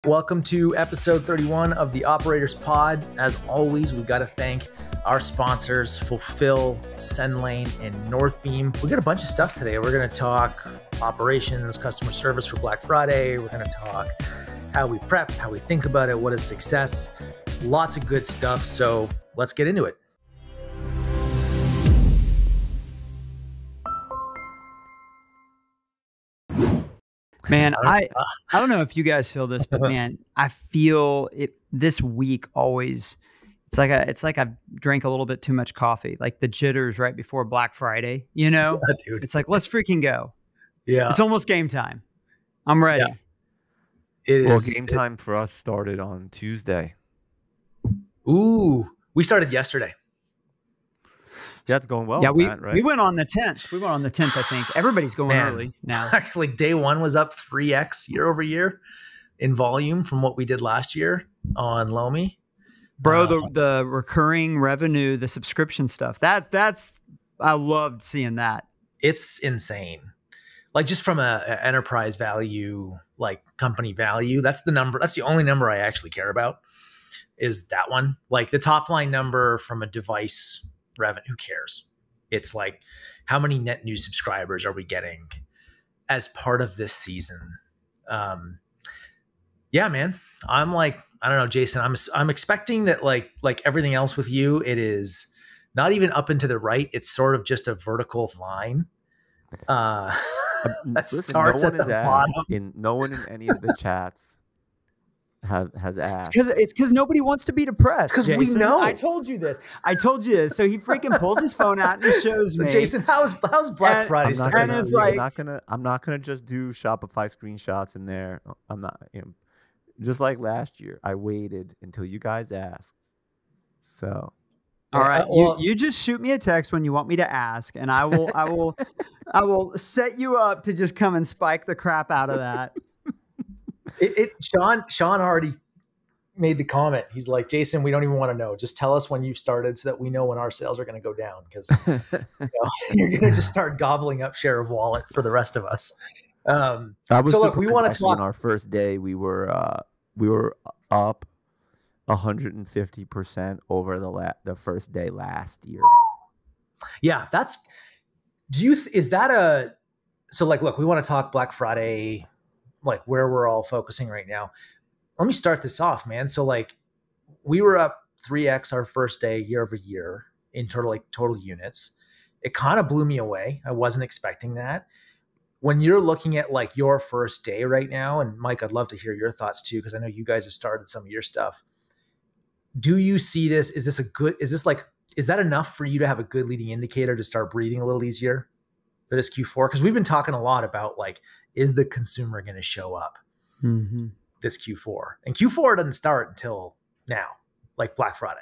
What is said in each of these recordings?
Welcome to episode 31 of the Operators Pod. As always, we got to thank our sponsors, Fulfill, SendLane, and Northbeam. We got a bunch of stuff today. We're going to talk operations, customer service for Black Friday. We're going to talk how we prep, how we think about it, what is success. Lots of good stuff. So let's get into it. Man, I don't know if you guys feel this, but man, I feel it this week always. It's like I've drank a little bit too much coffee, like the jitters right before Black Friday, you know? Yeah, dude. It's like, let's freaking go. Yeah. It's almost game time. I'm ready. Yeah. It well, is. Game time for us started on Tuesday. Ooh, we started yesterday. Yeah, it's going well. Yeah, Matt, right? we went on the 10th. We went on the 10th, I think. Everybody's going early now. Actually, day one was up 3x year over year in volume from what we did last year on Lomi. Bro, the recurring revenue, the subscription stuff, that's I loved seeing that. It's insane. Like just from a enterprise value, like company value, that's the number. That's the only number I actually care about is that one. Like the top line number from a device revenue, who cares? It's like how many net new subscribers are we getting as part of this season? Yeah, man. I'm like, I don't know, Jason, I'm expecting that like everything else with you, it is not even up and to the right. It's sort of just a vertical line. That Listen, starts at the bottom. No one in any of the chats has asked. It's because nobody wants to be depressed. Because we know. I told you this. So he freaking pulls his phone out and shows me. Jason, how's Black Friday starting? I'm not gonna just do Shopify screenshots in there. I'm not. Just like last year, I waited until you guys asked. So. All right, you just shoot me a text when you want me to ask, and I will set you up to just come and spike the crap out of that. Sean already made the comment. He's like, Jason, we don't even want to know. Just tell us when you started so that we know when our sales are going to go down because you're going to just start gobbling up share of wallet for the rest of us. So look, we want to talk. On our first day, we were up 150% over the first day last year. Yeah, look, we want to talk Black Friday, like where we're all focusing right now. Let me start this off, man. So like we were up 3x our first day year over year in total units. It kind of blew me away. I wasn't expecting that. When you're looking at like your first day right now, and Mike, I'd love to hear your thoughts too, because I know you guys have started some of your stuff. Do you see this? Is that enough for you to have a good leading indicator to start breathing a little easier for this Q4? Because we've been talking a lot about like, is the consumer going to show up this Q4? And Q4 doesn't start until now, like Black Friday.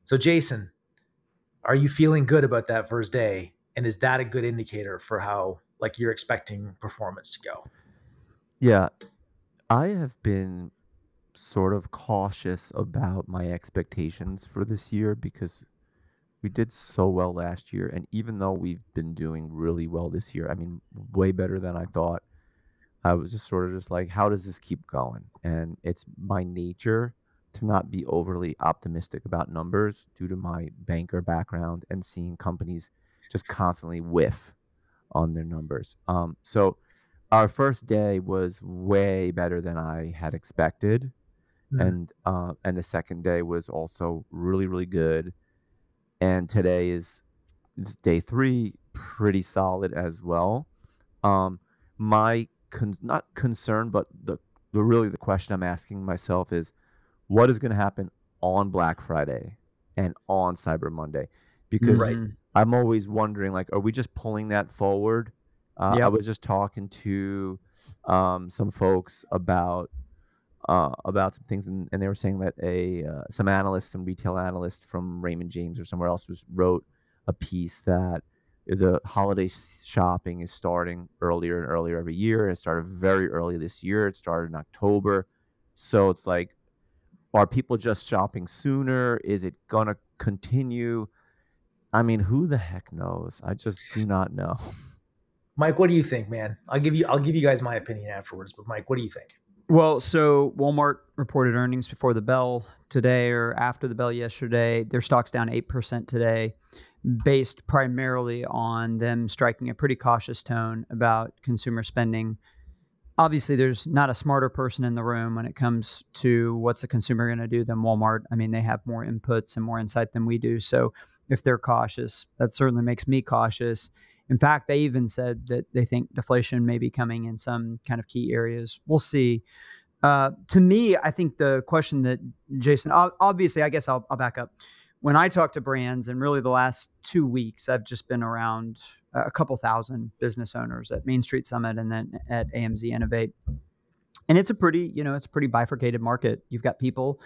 So Jason, are you feeling good about that first day? And is that a good indicator for how like you're expecting performance to go? Yeah, I have been sort of cautious about my expectations for this year because we did so well last year. And even though we've been doing really well this year, I mean, way better than I thought, I was just sort of just like, how does this keep going? And it's my nature to not be overly optimistic about numbers due to my banker background and seeing companies just constantly whiff on their numbers. So our first day was way better than I had expected. And the second day was also really, really good. And today is day 3, pretty solid as well. My not concern, but the question I'm asking myself is, what is going to happen on Black Friday and on Cyber Monday? Because I'm always wondering, like, are we just pulling that forward? I was just talking to some folks about some things, and they were saying that some retail analysts from Raymond James or somewhere else wrote a piece that the holiday shopping is starting earlier and earlier every year. It started very early this year. It started in October. So it's like, are people just shopping sooner? Is it going to continue? I mean, who the heck knows? I just do not know. Mike, what do you think, man? I'll give you guys my opinion afterwards, but Mike, what do you think? Well, so Walmart reported earnings before the bell today or after the bell yesterday. Their stock's down 8% today, based primarily on them striking a pretty cautious tone about consumer spending. Obviously, there's not a smarter person in the room when it comes to what's the consumer going to do than Walmart. I mean, they have more inputs and more insight than we do. So if they're cautious, that certainly makes me cautious. In fact, they even said that they think deflation may be coming in some kind of key areas. We'll see. To me, I think the question that Jason, obviously, I guess I'll back up. When I talk to brands, and really the last 2 weeks, I've just been around a couple thousand business owners at Main Street Summit and then at AMZ Innovate. And it's a pretty bifurcated market. You've got people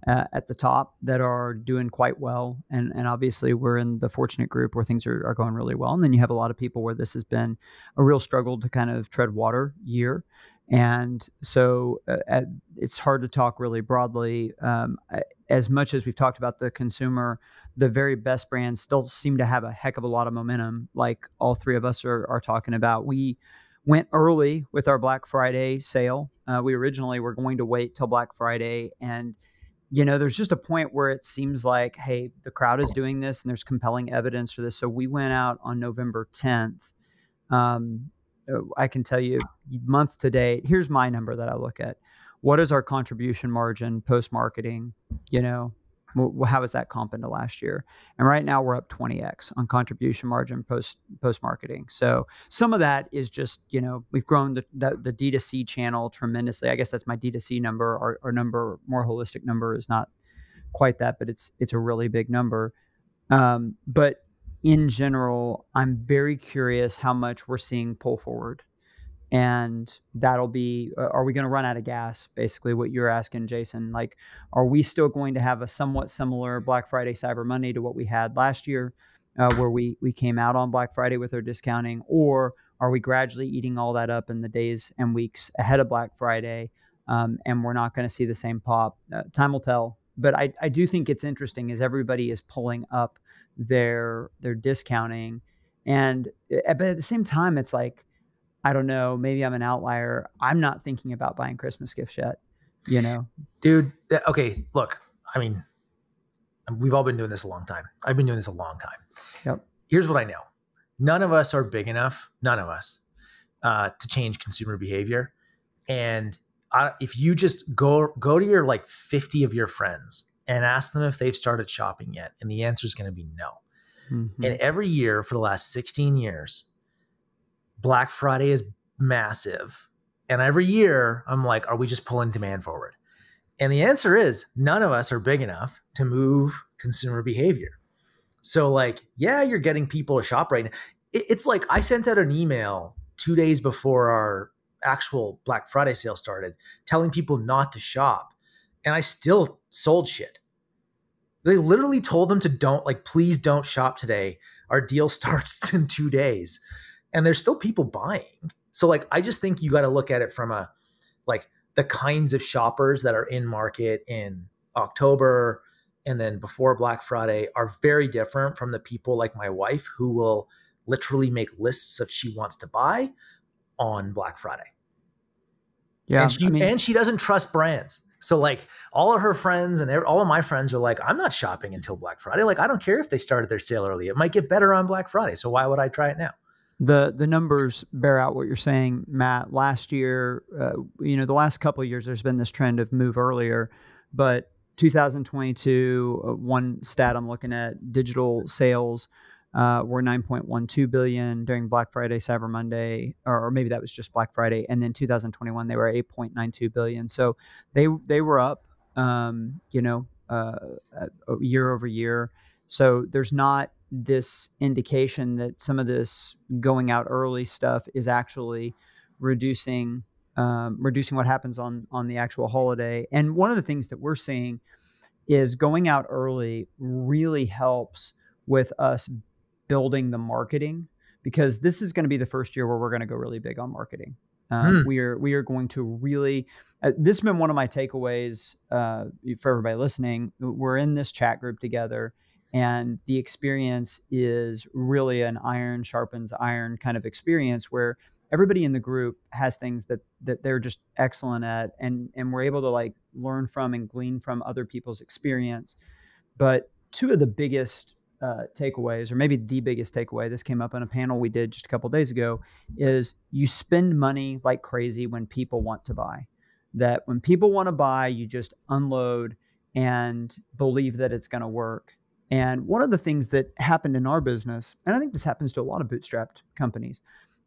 at the top that are doing quite well. And obviously we're in the fortunate group where things are going really well. And then you have a lot of people where this has been a real struggle to kind of tread water year. And so it's hard to talk really broadly. As much as we've talked about the consumer, the very best brands still seem to have a heck of a lot of momentum, like all three of us are talking about. We went early with our Black Friday sale. We originally were going to wait till Black Friday. And, there's just a point where it seems like, hey, the crowd is doing this and there's compelling evidence for this. So we went out on November 10th. I can tell you month to date, here's my number that I look at. What is our contribution margin post-marketing? How is that comp into last year? And right now we're up 20x on contribution margin post-marketing. So some of that is just, we've grown the D2C channel tremendously. I guess that's my D2C number. Our number, more holistic number, is not quite that, but it's a really big number. But in general, I'm very curious how much we're seeing pull forward. And that'll be, are we going to run out of gas? Basically what you're asking, Jason, like, are we still going to have a somewhat similar Black Friday, Cyber Monday to what we had last year, where we came out on Black Friday with our discounting? Or are we gradually eating all that up in the days and weeks ahead of Black Friday? And we're not going to see the same pop. Time will tell. But I do think it's interesting as everybody is pulling up their discounting. But at the same time, it's like, I don't know, maybe I'm an outlier. I'm not thinking about buying Christmas gifts yet, Dude, okay, look, I mean, we've all been doing this a long time. I've been doing this a long time. Yep. Here's what I know. None of us are big enough, none of us, to change consumer behavior. And if you just go to your 50 of your friends and ask them if they've started shopping yet, and the answer is going to be no. Mm-hmm. And every year for the last 16 years, Black Friday is massive. And every year I'm like, are we just pulling demand forward? And the answer is none of us are big enough to move consumer behavior. So yeah, you're getting people to shop right now. It's like I sent out an email 2 days before our actual Black Friday sale started telling people not to shop. And I still sold shit. They literally told them to please don't shop today. Our deal starts in 2 days. And there's still people buying. So I just think you got to look at it from the kinds of shoppers that are in market in October and then before Black Friday are very different from the people like my wife who will literally make lists of she wants to buy on Black Friday. Yeah. And she doesn't trust brands. So all of her friends and all of my friends are like, I'm not shopping until Black Friday. I don't care if they started their sale early. It might get better on Black Friday. So why would I try it now? The numbers bear out what you're saying, Matt. Last year, the last couple of years, there's been this trend of move earlier. But 2022, one stat I'm looking at, digital sales were $9.12 billion during Black Friday, Cyber Monday, or maybe that was just Black Friday. And then 2021, they were $8.92 billion. So they were up, year over year. So there's not this indication that some of this going out early stuff is actually reducing what happens on the actual holiday. And one of the things that we're seeing is going out early really helps with us building the marketing, because this is going to be the first year where we're going to go really big on marketing. We are going to really, this has been one of my takeaways for everybody listening. We're in this chat group together, and the experience is really an iron sharpens iron kind of experience where everybody in the group has things that they're just excellent at, and we're able to like learn from and glean from other people's experience. But two of the biggest takeaways, or maybe the biggest takeaway, this came up on a panel we did just a couple of days ago, is you spend money like crazy when people want to buy. That when people want to buy, you just unload and believe that it's going to work. And one of the things that happened in our business, and I think this happens to a lot of bootstrapped companies,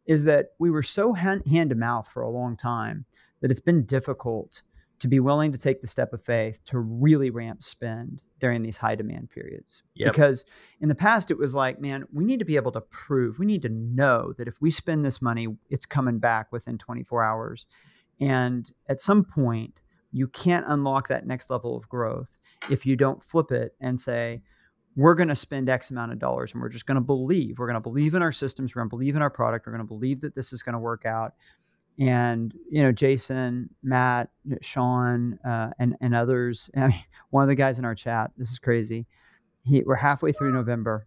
is that we were so hand to mouth for a long time that it's been difficult to be willing to take the step of faith to really ramp spend during these high demand periods. Yep. Because in the past, it was like, man, we need to be able to prove, we need to know that if we spend this money, it's coming back within 24 hours. And at some point, you can't unlock that next level of growth if you don't flip it and say, we're going to spend X amount of dollars and we're just going to believe. We're going to believe in our systems. We're going to believe in our product. We're going to believe that this is going to work out. And, you know, Jason, Matt, Sean, and others, I mean, one of the guys in our chat, this is crazy. We're halfway through November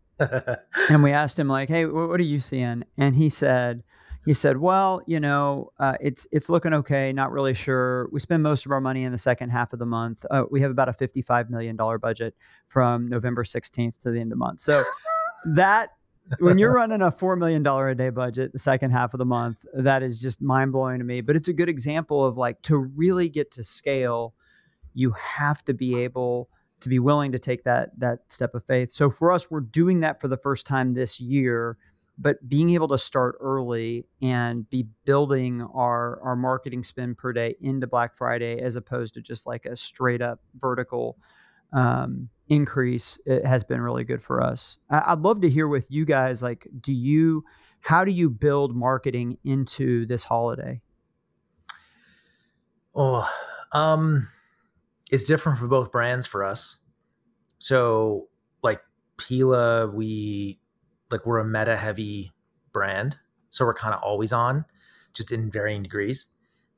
and we asked him like, hey, what are you seeing? And he said, well, you know, it's looking okay. Not really sure. We spend most of our money in the second half of the month. We have about a $55 million budget from November 16th to the end of the month. So that, when you're running a $4 million a day budget, the second half of the month, that is just mind blowing to me. But it's a good example of like, to really get to scale, you have to be able to be willing to take that step of faith. So for us, we're doing that for the first time this year, but being able to start early and be building our marketing spend per day into Black Friday, as opposed to just like a straight up vertical increase, it has been really good for us. I'd love to hear with you guys, like, how do you build marketing into this holiday? Oh, it's different for both brands for us. So like Pila, we're a meta heavy brand. So we're kind of always on, just in varying degrees,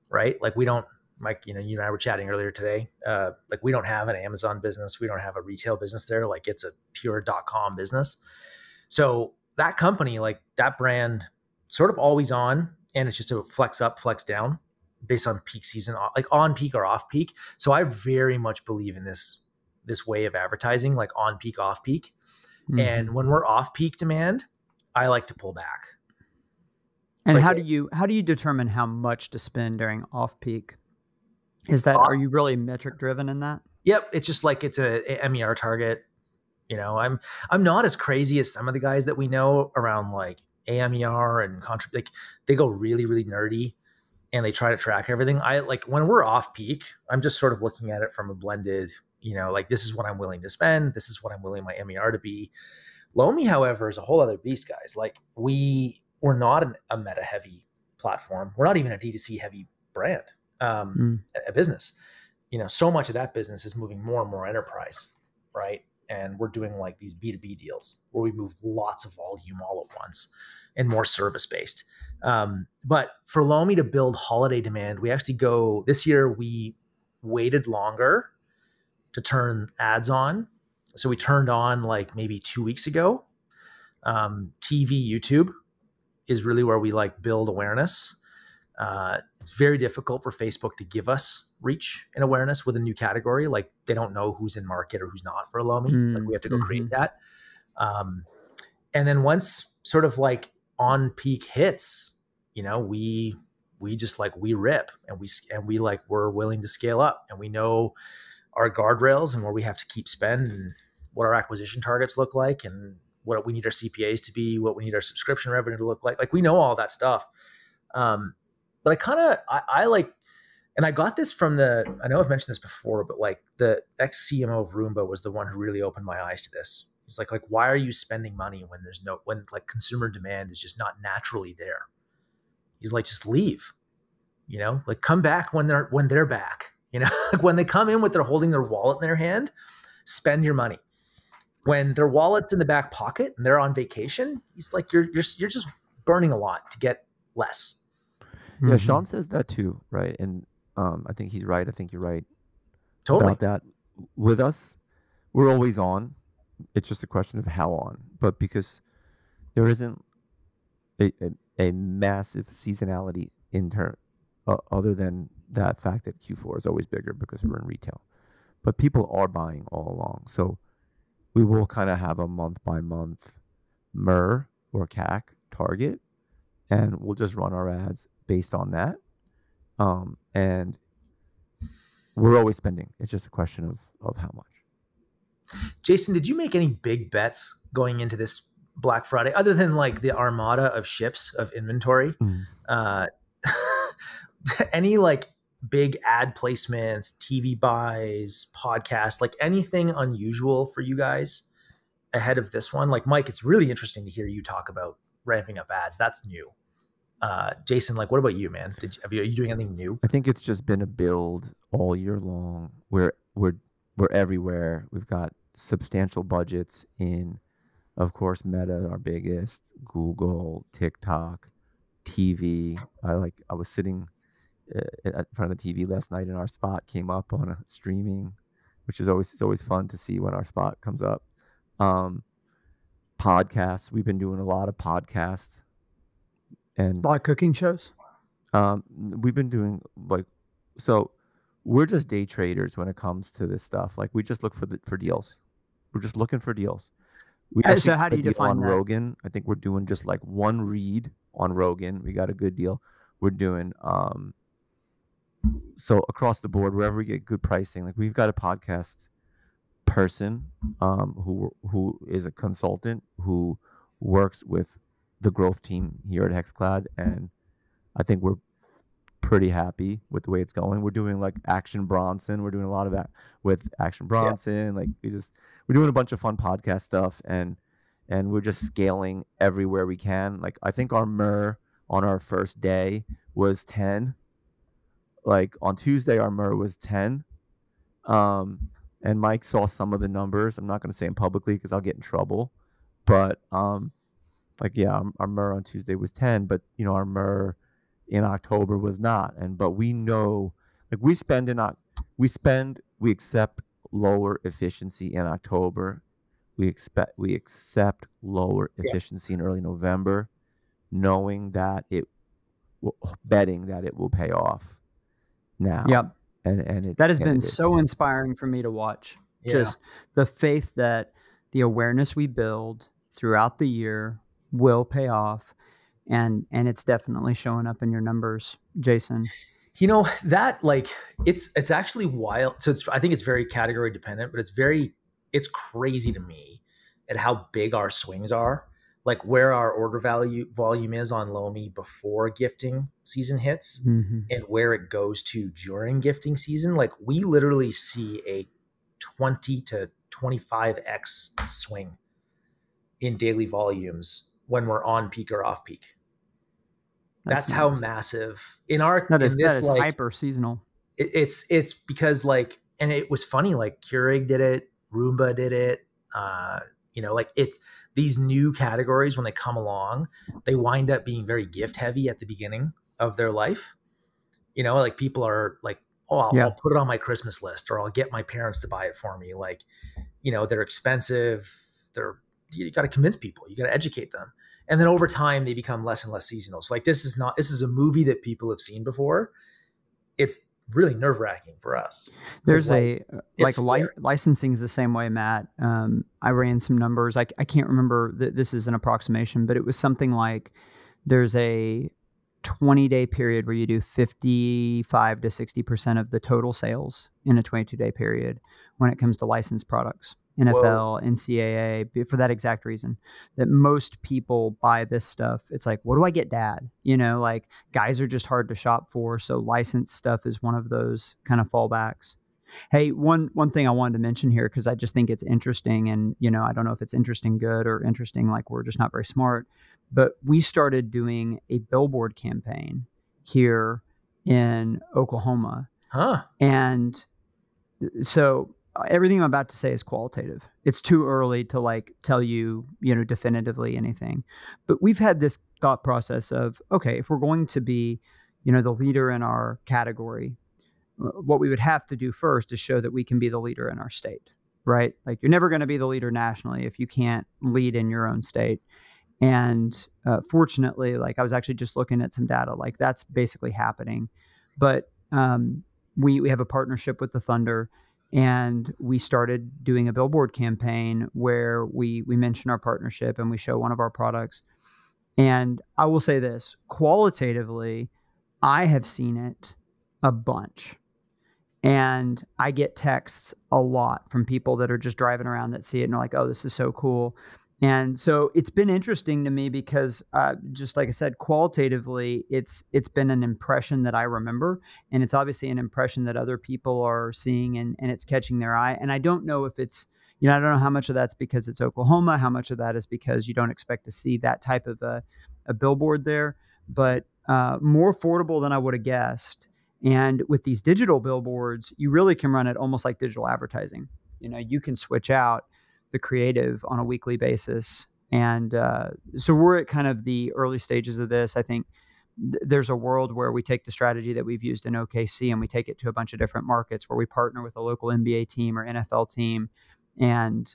right? Like we don't, Mike, you know, you and I were chatting earlier today. Like we don't have an Amazon business. We don't have a retail business there. Like it's a pure .com business. So that company, like that brand, sort of always on, and it's just a flex up, flex down based on peak season, like on peak or off peak. So I very much believe in this way of advertising, like on peak, off peak. Mm-hmm. And when we're off peak demand, I like to pull back. And like, how do you determine how much to spend during off peak? Are you really metric driven in that? Yep. It's just like, it's a MER target. You know, I'm not as crazy as some of the guys that we know around like AMER and like they go really, really nerdy and they try to track everything. I like when we're off peak, I'm just sort of looking at it from a blended, you know, like this is what I'm willing to spend. This is what I'm willing my MER to be. Lomi, however, is a whole other beast, guys. Like we're not a meta heavy platform. We're not even a D2C heavy brand. A business, you know, so much of that business is moving more and more enterprise, right? And we're doing like these B2B deals where we move lots of volume all at once and more service based. But for Lomi to build holiday demand, we actually this year, we waited longer to turn ads on. So we turned on like maybe 2 weeks ago. TV, YouTube is really where we like build awareness. It's very difficult for Facebook to give us reach and awareness with a new category. Like they don't know who's in market or who's not for Lomi. Like we have to go create that. And then once sort of like on peak hits, you know, we just like, we rip and we like, we're willing to scale up and we know our guardrails and where we have to keep spend and what our acquisition targets look like and what we need our CPAs to be, what we need our subscription revenue to look like. Like we know all that stuff. But I like, and I got this from I know I've mentioned this before, but like the ex-CMO of Roomba was the one who really opened my eyes to this. He's like, why are you spending money when like consumer demand is just not naturally there? He's like, just leave, you know, like come back when they're back, you know, like when they come in they're holding their wallet in their hand, spend your money. When their wallet's in the back pocket and they're on vacation, he's like, you're just burning a lot to get less. Yeah, Sean says that too, right? And I think he's right. I think you're right. Totally. About that. With us, we're always on. It's just a question of how on. But because there isn't a massive seasonality in turn, other than that fact that Q4 is always bigger because we're in retail. But people are buying all along. So we will kind of have a month by month MER or CAC target, and we'll just run our ads based on that. And we're always spending. It's just a question of how much. Jason, did you make any big bets going into this Black Friday, other than like the armada of ships of inventory? Any like big ad placements, TV buys, podcasts, like anything unusual for you guys ahead of this one? Like, Mike, it's really interesting to hear you talk about ramping up ads. That's new. Jason, like, what about you, man? Are you doing anything new? I think it's just been a build all year long. We're everywhere. We've got substantial budgets in, of course, Meta, our biggest, Google, TikTok, TV. I was sitting in front of the TV last night, and our spot came up on a streaming, which is always fun to see when our spot comes up. Podcasts. We've been doing a lot of podcasts. And a lot of cooking shows. We've been doing so we're just day traders when it comes to this stuff. Like, we just look for deals. We're just looking for deals. So how do you define on that? Rogan? I think we're doing just like one read on Rogan. We got a good deal. We're doing so across the board, wherever we get good pricing. Like, we've got a podcast person who is a consultant who works with the growth team here at HexCloud, and I think we're pretty happy with the way it's going. We're doing like Action Bronson. We're doing a lot of that with Action Bronson. Yeah. Like, we're doing a bunch of fun podcast stuff, and we're just scaling everywhere we can. Like, I think our MER on our first day was 10. Like, on Tuesday, our MER was 10. And Mike saw some of the numbers. I'm not going to say them publicly because I'll get in trouble, but our MER on Tuesday was 10, but our MER in October was not. But we know, like, we accept lower efficiency in October. We accept lower efficiency in early November, knowing that betting that it will pay off now. Yep. And that has been so inspiring for me to watch. Yeah. Just the faith that the awareness we build throughout the year will pay off, and it's definitely showing up in your numbers, Jason. That, like, it's actually wild. So I think it's very category dependent, but it's crazy to me at how big our swings are, like where our order volume is on Lomi before gifting season hits, mm-hmm. and where it goes to during gifting season. Like, we literally see a 20 to 25x swing in daily volumes when we're on peak or off peak. That's nice. How massive that is like, hyper seasonal. It's because, like, and it was funny, like Keurig did it, Roomba did it. Like, it's these new categories, when they come along, they wind up being very gift heavy at the beginning of their life. Like, people are like, oh, I'll put it on my Christmas list, or I'll get my parents to buy it for me. Like, they're expensive. You got to convince people, you got to educate them. And then over time they become less and less seasonal. So, like, this is a movie that people have seen before. It's really nerve wracking for us. There's licensing is the same way, Matt. I ran some numbers. I can't remember this is an approximation, but it was something like there's a 20-day period where you do 55 to 60% of the total sales in a 22-day period when it comes to licensed products. NFL, Whoa. NCAA, for that exact reason, that most people buy this stuff. It's like, what do I get, Dad? Like, guys are just hard to shop for. So licensed stuff is one of those kind of fallbacks. Hey, one thing I wanted to mention here, because I just think it's interesting, and, I don't know if it's interesting good or interesting like we're just not very smart, but we started doing a billboard campaign here in Oklahoma. Huh. And so everything I'm about to say is qualitative. It's too early to like tell you, definitively anything. But we've had this thought process of, okay, if we're going to be, the leader in our category, what we would have to do first is show that we can be the leader in our state, right? Like, you're never going to be the leader nationally if you can't lead in your own state. And fortunately, like I was actually just looking at some data, like that's basically happening. But we have a partnership with the Thunder, and we started doing a billboard campaign where we mention our partnership and we show one of our products. And I will say this, qualitatively, I have seen it a bunch. And I get texts a lot from people that are just driving around that see it and are like, oh, this is so cool. And so it's been interesting to me because just like I said, qualitatively, it's been an impression that I remember. And it's obviously an impression that other people are seeing and it's catching their eye. And I don't know if it's, I don't know how much of that's because it's Oklahoma, how much of that is because you don't expect to see that type of a billboard there, but more affordable than I would have guessed. And with these digital billboards, you really can run it almost like digital advertising. You can switch out the creative on a weekly basis. And so we're at kind of the early stages of this. I think there's a world where we take the strategy that we've used in OKC and we take it to a bunch of different markets where we partner with a local NBA team or NFL team. And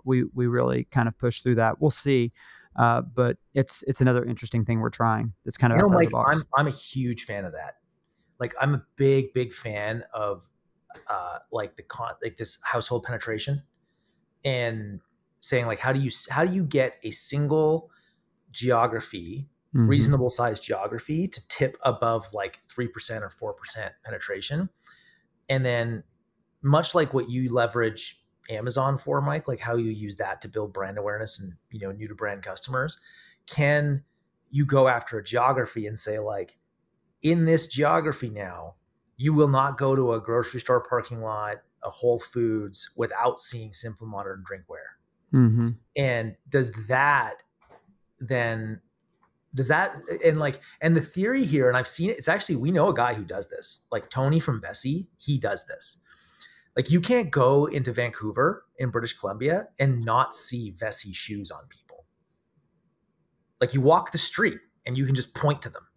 we really kind of push through that. We'll see. But it's another interesting thing we're trying. It's kind of outside Mike, the box. I'm a huge fan of that. Like I'm a big fan of like this household penetration and saying like how do you get a single geography, reasonable sized geography to tip above like 3% or 4% penetration. And then much like what you leverage Amazon for, Mike, like how you use that to build brand awareness and new to brand customers, can you go after a geography and say like, in this geography now, you will not go to a grocery store parking lot, a Whole Foods without seeing Simple Modern Drinkware. Mm-hmm. And does that and the theory here, and I've seen it, it's actually, we know a guy who does this, like Tony from Vessi, he does this. Like you can't go into Vancouver in British Columbia and not see Vessi shoes on people. Like you walk the street and you can just point to them.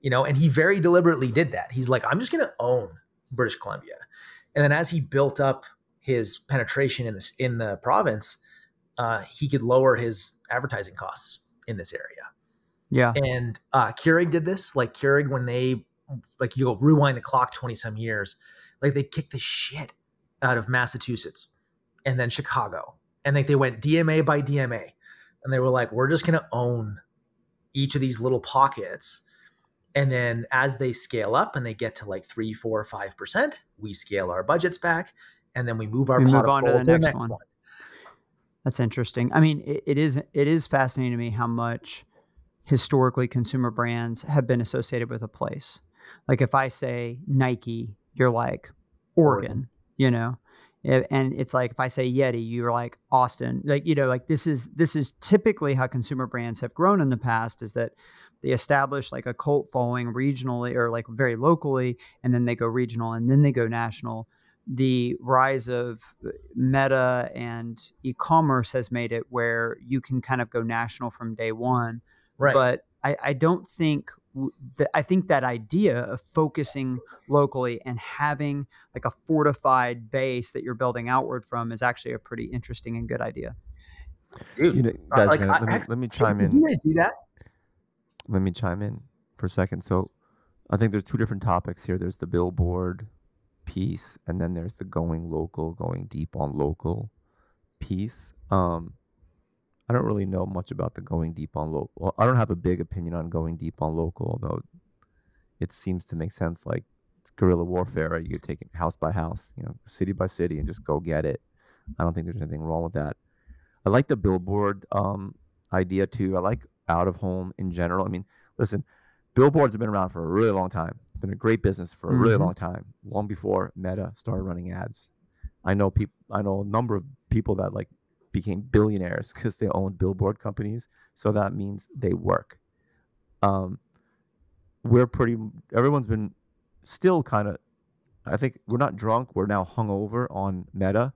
And he very deliberately did that. He's like, I'm just going to own British Columbia. And then as he built up his penetration in the province, he could lower his advertising costs in this area. Yeah. And Keurig did this. Like Keurig, when they, like you go rewind the clock 20 some years, like they kicked the shit out of Massachusetts and then Chicago. And like they went DMA by DMA. And they were like, we're just going to own each of these little pockets. And then as they scale up and they get to like 3, 4, 5%, we scale our budgets back and then we move on to the next one. That's interesting. I mean, it is fascinating to me how much historically consumer brands have been associated with a place. Like if I say Nike, you're like Oregon, and it's like if I say Yeti, you're like Austin. Like like this is typically how consumer brands have grown in the past, is that they establish like a cult following regionally or like very locally, and then they go regional and then they go national. The rise of Meta and e-commerce has made it where you can kind of go national from day one. Right. But I don't think I think that idea of focusing locally and having like a fortified base that you're building outward from is actually a pretty interesting and good idea. Dude, guys, let me chime in. You guys do that? Let me chime in for a second. So I think there's two different topics here. There's the billboard piece, and then there's the going local, going deep on local piece. I don't really know much about the going deep on local. Well, I don't have a big opinion on going deep on local, although it seems to make sense. Like it's guerrilla warfare, right? You could take it house by house, city by city, and just go get it. I don't think there's anything wrong with that. I like the billboard idea too. I like out of home in general. I mean, listen, billboards have been around for a really long time. It's been a great business for a really long time, long before Meta started running ads. I know a number of people that like became billionaires because they owned billboard companies. So that means they work. Everyone's been still kind of, I think we're not drunk. We're now hungover on Meta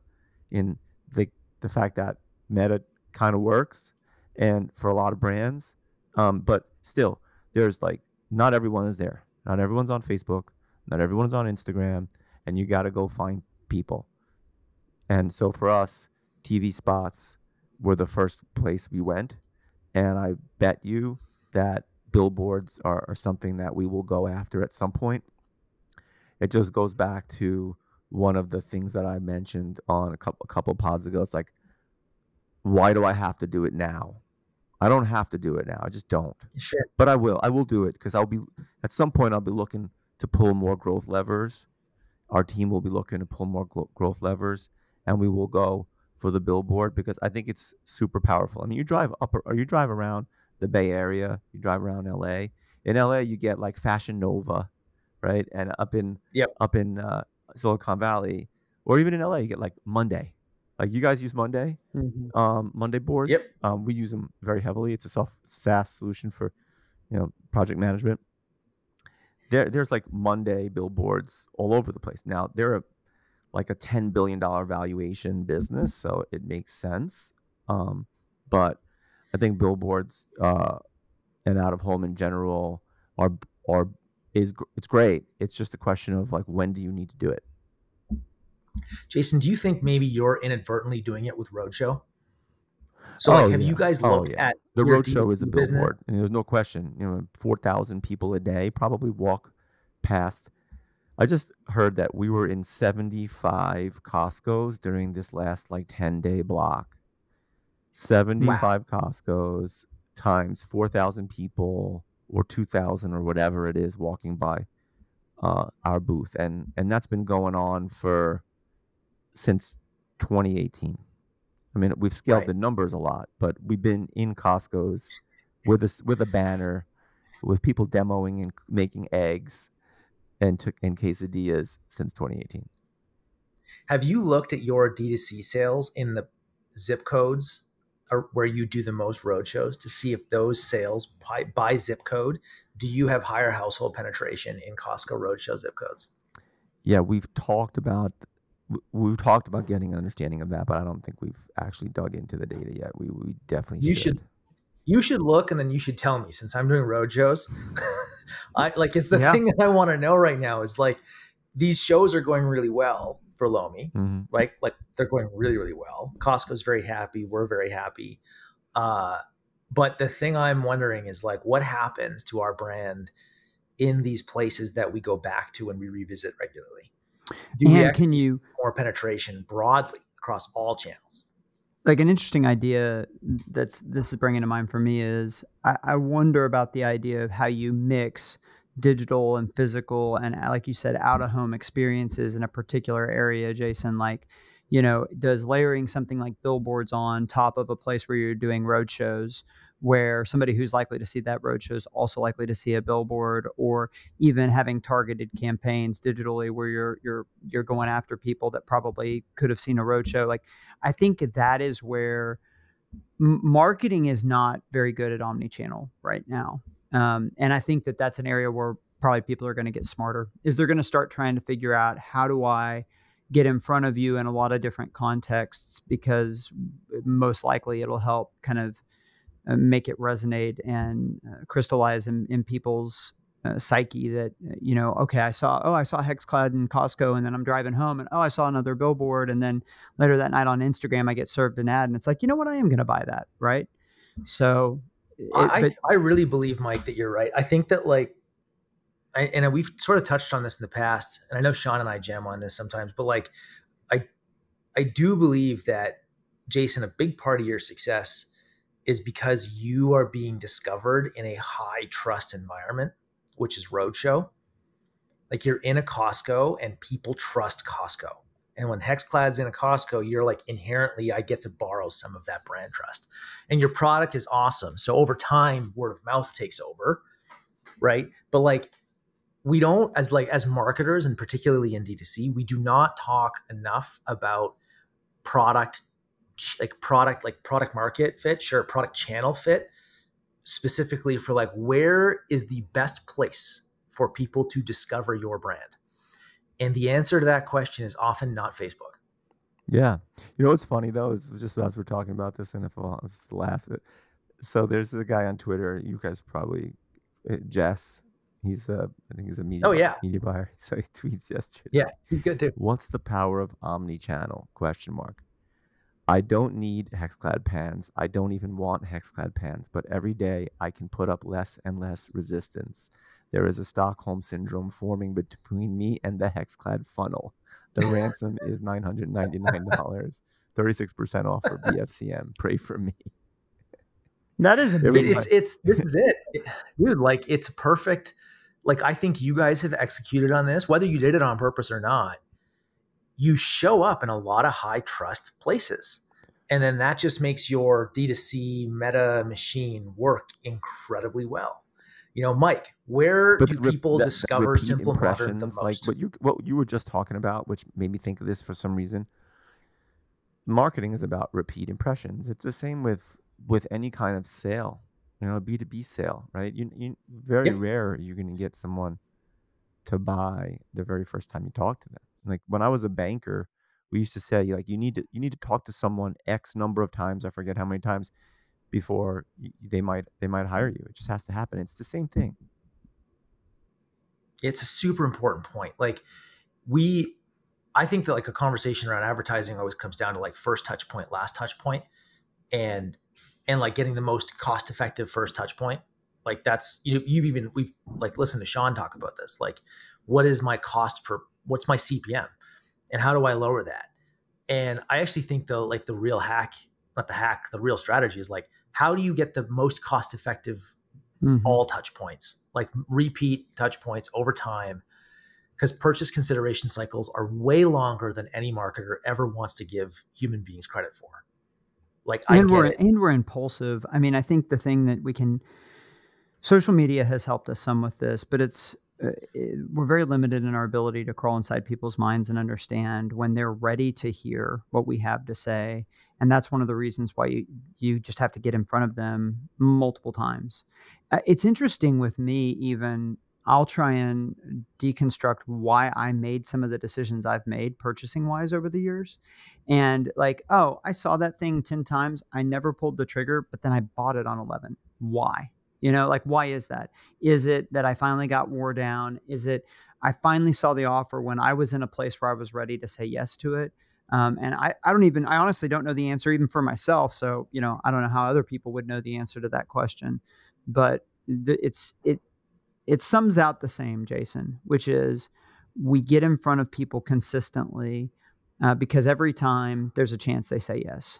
in the fact that Meta kind of works and for a lot of brands. But still, there's like, not everyone is there. Not everyone's on Facebook. Not everyone's on Instagram. And you got to go find people. And so for us, TV spots were the first place we went And I bet you that billboards are something that we will go after at some point. It just goes back to one of the things that I mentioned on a couple pods ago. It's like, why do I have to do it now? I don't have to do it now. I just don't. Sure. But I will. I will do it because at some point I'll be looking to pull more growth levers. Our team will be looking to pull more growth levers, and we will go for the billboard because I think it's super powerful. I mean, you drive around the Bay Area, you drive around LA. In LA, you get like Fashion Nova, right? And up in Silicon Valley, or even in LA, you get like Monday. Like, you guys use Monday, Monday boards. Yep. We use them very heavily. It's a SaaS solution for, project management. There's like Monday billboards all over the place. Now they're like a $10 billion valuation business, so it makes sense. But I think billboards and out of home in general it's great. It's just a question of like, when do you need to do it? Jason, do you think maybe you're inadvertently doing it with Roadshow? So have you guys looked at the Roadshow is a billboard? Business? And there's no question. 4,000 people a day probably walk past. I just heard that we were in 75 Costco's during this last like 10-day block. 75 Costco's times 4,000 people or 2,000 or whatever it is walking by our booth, and that's been going on since 2018. I mean, we've scaled the numbers a lot, but we've been in Costco's with a banner, with people demoing and making eggs and quesadillas since 2018. Have you looked at your D2C sales in the zip codes where you do the most roadshows to see if those sales by zip code, do you have higher household penetration in Costco roadshow zip codes? Yeah, we've talked about getting an understanding of that, but I don't think we've actually dug into the data yet. We definitely should. You should look, and then you should tell me, since I'm doing roadshows. It's the thing that I want to know right now is like, these shows are going really well for Lomi, right? Like, they're going really, really well. Costco's very happy. We're very happy. But the thing I'm wondering is like, what happens to our brand in these places that we go back to and we revisit regularly? Do we actually see more penetration broadly across all channels? Like, an interesting idea this is bringing to mind for me is I wonder about the idea of how you mix digital and physical and, like you said, out of home experiences in a particular area, Jason. Like, does layering something like billboards on top of a place where you're doing road shows, where somebody who's likely to see that road show is also likely to see a billboard, or even having targeted campaigns digitally where you're going after people that probably could have seen a road show. Like, I think that is where marketing is not very good at omnichannel right now. And I think that's an area where probably people are going to get smarter, is they're going to start trying to figure out, how do I get in front of you in a lot of different contexts, because most likely it'll help kind of make it resonate and crystallize in people's psyche that, okay, I saw Hexclad in Costco, and then I'm driving home and, I saw another billboard. And then later that night on Instagram, I get served an ad, and it's like, you know what, I am going to buy that. Right. So I really believe, Mike, that you're right. I think that and we've sort of touched on this in the past, and I know Sean and I jam on this sometimes, but like, I do believe that, Jason, a big part of your success is because you are being discovered in a high trust environment, which is roadshow. Like, you're in a Costco and people trust Costco. And when Hexclad's in a Costco, you're like, inherently, I get to borrow some of that brand trust. And your product is awesome. So over time, word of mouth takes over, right? But like, we don't, as marketers, and particularly in D2C, we do not talk enough about product market fit, product channel fit, specifically for like, where is the best place for people to discover your brand? And the answer to that question is often not Facebook. Yeah. What's funny though is, just as we're talking about this, and if I'll just laugh. So there's a guy on Twitter, you guys probably, Jess. I think he's a media buyer. So he tweets yesterday. Yeah, he's good too. What's the power of omni-channel? ? I don't need hexclad pans. I don't even want hexclad pans, but every day I can put up less and less resistance. There is a Stockholm syndrome forming between me and the hexclad funnel. The ransom is $999, 36% off for BFCM. Pray for me. That is amazing. This is it, dude. Like, it's perfect. Like, I think you guys have executed on this, whether you did it on purpose or not. You show up in a lot of high trust places. And then that just makes your D2C meta machine work incredibly well. You know, Mike, where do people discover Simple Modern the most? Like what you were just talking about, which made me think of this for some reason. Marketing is about repeat impressions. It's the same with any kind of sale, you know, a B2B sale, right? You very rare you're going to get someone to buy the very first time you talk to them. Like when I was a banker, we used to say, like, you need to talk to someone X number of times, I forget how many times, before they might hire you. It just has to happen. It's the same thing. It's a super important point. Like, I think that like a conversation around advertising always comes down to like first touch point, last touch point, and like getting the most cost effective first touch point. Like that's, we've like listened to Sean talk about this. Like, what is my cost for, what's my CPM and how do I lower that? And I actually think the real hack, the real strategy is like, how do you get the most cost effective all touch points, like repeat touch points over time? Because purchase consideration cycles are way longer than any marketer ever wants to give human beings credit for. Like, we're impulsive. I mean, I think the thing that social media has helped us some with this, but we're very limited in our ability to crawl inside people's minds and understand when they're ready to hear what we have to say. And that's one of the reasons why you just have to get in front of them multiple times. It's interesting with me, even I'll try and deconstruct why I made some of the decisions I've made purchasing wise over the years. And like, oh, I saw that thing 10 times. I never pulled the trigger, but then I bought it on 11. Why? You know, like, why is that? Is it that I finally got wore down? Is it I finally saw the offer when I was in a place where I was ready to say yes to it? And I honestly don't know the answer even for myself. So, you know, I don't know how other people would know the answer to that question, but it sums out the same, Jason, which is we get in front of people consistently because every time there's a chance they say yes.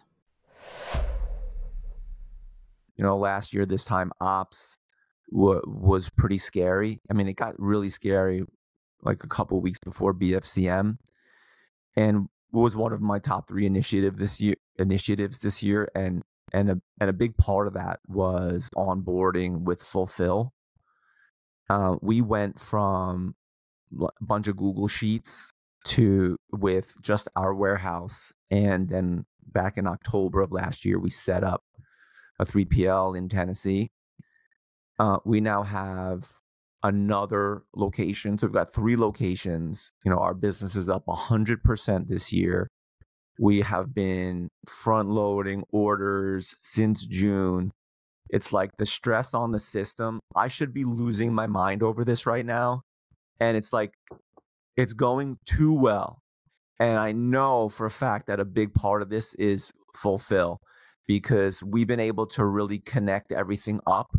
You know, last year, this time, ops was pretty scary. I mean, it got really scary like a couple of weeks before BFCM, and was one of my top 3 initiatives this year. And a big part of that was onboarding with Fulfill. We went from a bunch of Google Sheets with just our warehouse, and then back in October of last year, we set up a 3PL in Tennessee. We now have another location. So we've got 3 locations. You know, our business is up 100% this year. We have been front loading orders since June. It's like the stress on the system. I should be losing my mind over this right now. And it's like, it's going too well. And I know for a fact that a big part of this is Fulfill, because we've been able to really connect everything up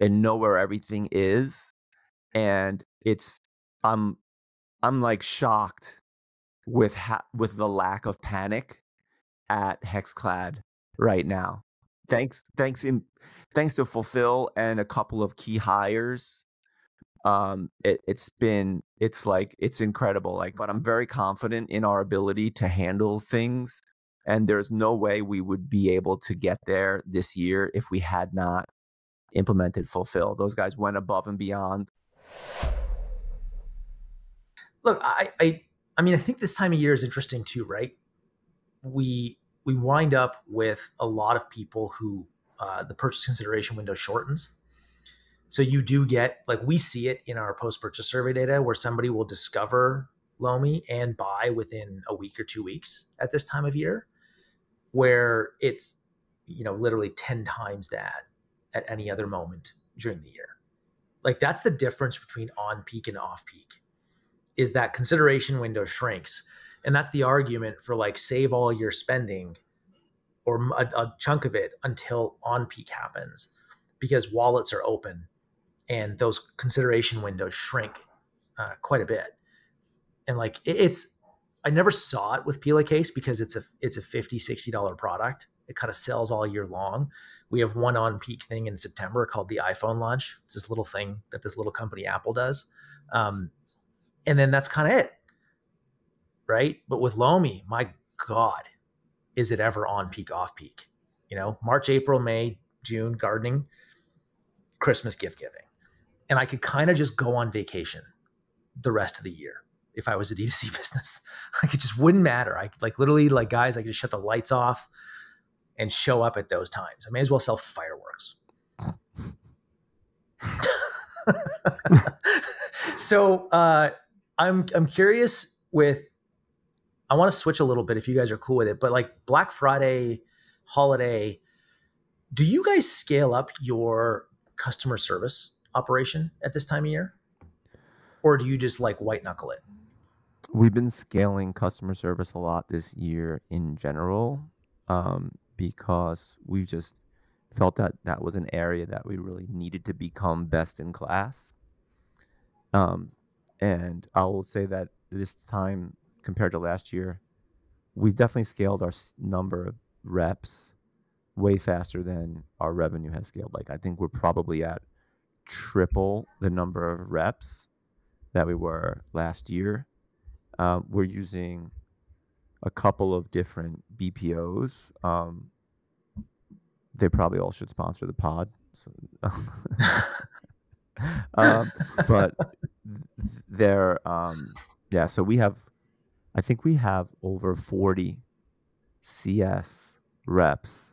and know where everything is. And I'm like shocked with the lack of panic at Hexclad right now. Thanks to Fulfill and a couple of key hires. It's incredible. Like, but I'm very confident in our ability to handle things. And there's no way we would be able to get there this year if we had not implemented Fulfill. Those guys went above and beyond. Look, I mean, I think this time of year is interesting too, right? We wind up with a lot of people who the purchase consideration window shortens. So you do get, like, we see it in our post-purchase survey data where somebody will discover Lomi and buy within a week or 2 weeks at this time of year, where it's, you know, literally 10 times that at any other moment during the year. Like, that's the difference between on peak and off peak, is that consideration window shrinks. And that's the argument for like save all your spending or a chunk of it until on peak happens, because wallets are open and those consideration windows shrink quite a bit. And like I never saw it with Peel Case because it's a $50, $60 product. It kind of sells all year long. We have one on peak thing in September called the iPhone launch. It's this little thing that this little company Apple does. And then that's kind of it. Right. But with Lomi, my God, is it ever on peak, off peak? You know, March, April, May, June, gardening, Christmas gift giving. And I could kind of just go on vacation the rest of the year if I was a D2C business. Like it just wouldn't matter. I like literally like guys, I could just shut the lights off and show up at those times. I may as well sell fireworks. So I'm curious with, I want to switch a little bit if you guys are cool with it, but like Black Friday holiday, do you guys scale up your customer service operation at this time of year? Or do you just like white knuckle it? We've been scaling customer service a lot this year in general, because we just felt that that was an area that we really needed to become best in class. And I will say that this time compared to last year, we've definitely scaled our number of reps way faster than our revenue has scaled. Like I think we're probably at triple the number of reps that we were last year. We're using a couple of different BPOs. They probably all should sponsor the pod. So, but they're, yeah, so I think we have over 40 CS reps,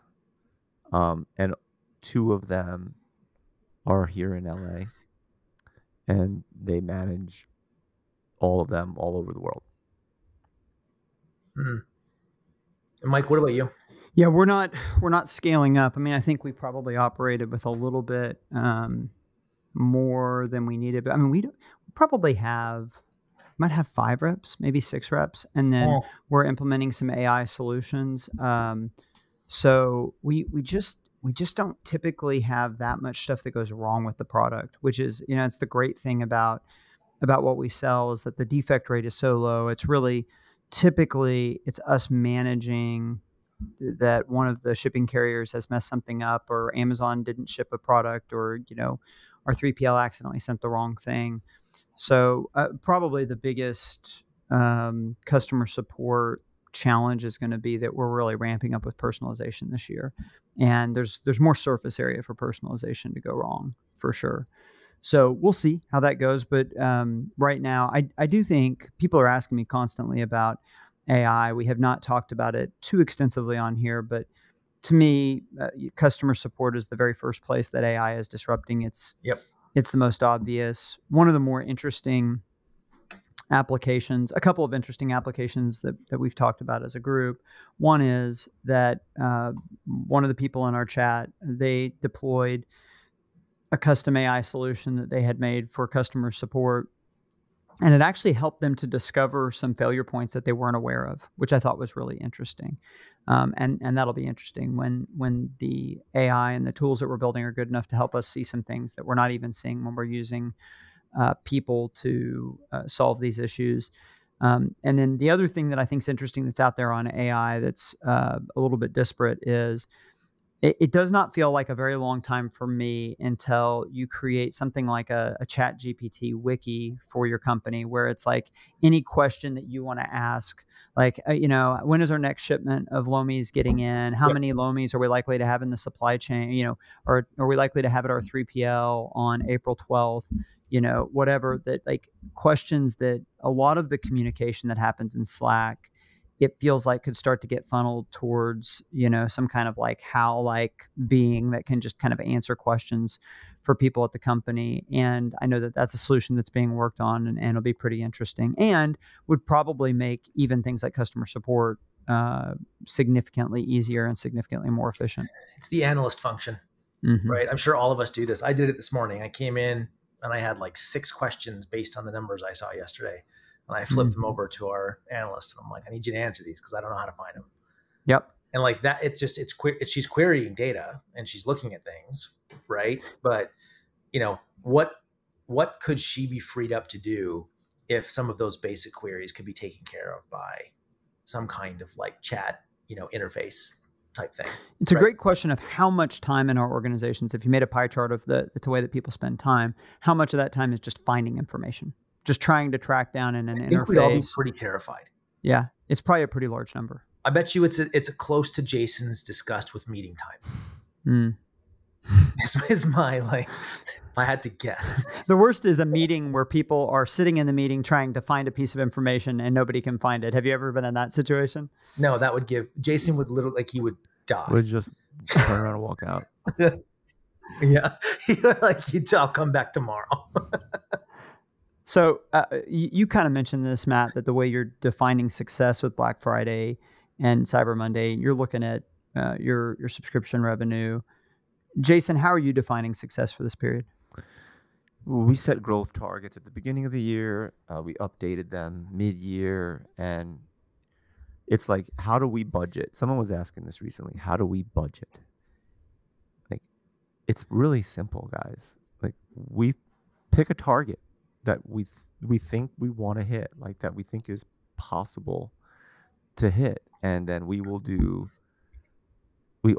and 2 of them are here in LA, and they manage all of them all over the world. Mm-hmm. And Mike, what about you? Yeah, we're not scaling up. I mean, I think we probably operated with a little bit more than we needed. But I mean, we probably might have 5 reps, maybe 6 reps, and then we're implementing some AI solutions. So we just don't typically have that much stuff that goes wrong with the product, which is, you know, it's the great thing about what we sell is that the defect rate is so low. It's really typically it's us managing that one of the shipping carriers has messed something up, or Amazon didn't ship a product, or, you know, our 3PL accidentally sent the wrong thing. So probably the biggest customer support challenge is going to be that we're really ramping up with personalization this year. And there's more surface area for personalization to go wrong for sure. So we'll see how that goes. But right now, I do think people are asking me constantly about AI. We have not talked about it too extensively on here, but to me, customer support is the very first place that AI is disrupting. It's the most obvious. One of the more interesting applications, a couple of interesting applications that we've talked about as a group. One is that one of the people in our chat, they deployed a custom AI solution that they had made for customer support. And it actually helped them to discover some failure points that they weren't aware of, which I thought was really interesting. And that'll be interesting when the AI and the tools that we're building are good enough to help us see some things that we're not even seeing when we're using people to solve these issues. And then the other thing that I think is interesting that's out there on AI that's a little bit disparate is it does not feel like a very long time for me until you create something like a chat GPT wiki for your company, where it's like any question that you want to ask, like, when is our next shipment of Lomis getting in? How many Lomis are we likely to have in the supply chain? Or are we likely to have at our 3PL on April 12th? Whatever, that like questions that a lot of the communication that happens in Slack, it feels like could start to get funneled towards, some kind of like HAL-like being that can just kind of answer questions for people at the company. And I know that that's a solution that's being worked on, and it'll be pretty interesting and would probably make even things like customer support significantly easier and significantly more efficient. It's the analyst function, right? I'm sure all of us do this. I did it this morning. I came in and I had like 6 questions based on the numbers I saw yesterday. And I flipped them over to our analyst, and I'm like, I need you to answer these because I don't know how to find them. Yep. And like that, she's querying data and she's looking at things, right? But what could she be freed up to do if some of those basic queries could be taken care of by some kind of like chat, interface type thing? It's a great question of how much time in our organizations, if you made a pie chart of the way that people spend time, how much of that time is just finding information, just trying to track down in an interface. I think we'd all be pretty terrified. Yeah, it's probably a pretty large number. I bet you it's a close to Jason's disgust with meeting time. Is my, like, if I had to guess. The worst is a meeting where people are sitting in the meeting trying to find a piece of information and nobody can find it. Have you ever been in that situation? No, that would Jason would literally, like, he would die. Would just turn around and walk out. Yeah. I'll come back tomorrow. So you kind of mentioned this, Matt, that the way you're defining success with Black Friday and Cyber Monday, you're looking at your subscription revenue. Jason, how are you defining success for this period? We set growth targets at the beginning of the year. We updated them mid-year, and it's like, how do we budget? Someone was asking this recently. How do we budget? Like, it's really simple, guys. Like, we pick a target that we think we want to hit, like that we think is possible to hit, and then we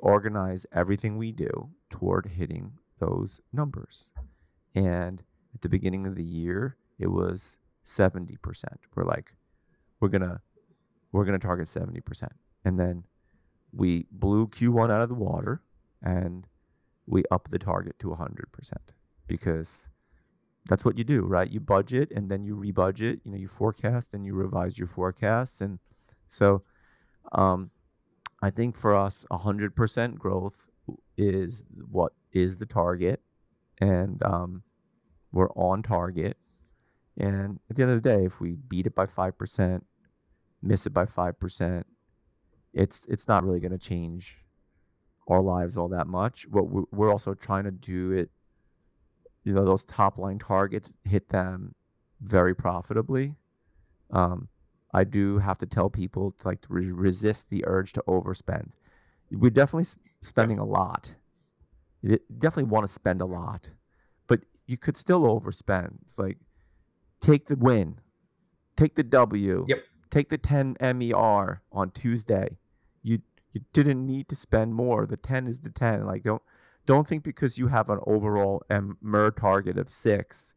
organize everything we do toward hitting those numbers. And at the beginning of the year, it was 70%. We're like, we're gonna target 70%, and then we blew Q1 out of the water, and we upped the target to 100%, because that's what you do, right? You budget and then you rebudget. You forecast and you revise your forecasts, and so I think for us, 100% growth is what is the target, and we're on target. And at the end of the day, if we beat it by 5%, miss it by 5%, it's not really going to change our lives all that much. What we're also trying to do it, those top line targets, hit them very profitably. I do have to tell people to resist the urge to overspend. We're definitely spending a lot. You definitely want to spend a lot, but you could still overspend. It's like, take the win, take the W, take the 10 MER on Tuesday. You didn't need to spend more. The 10 is the 10. Like, don't think because you have an overall MER target of 6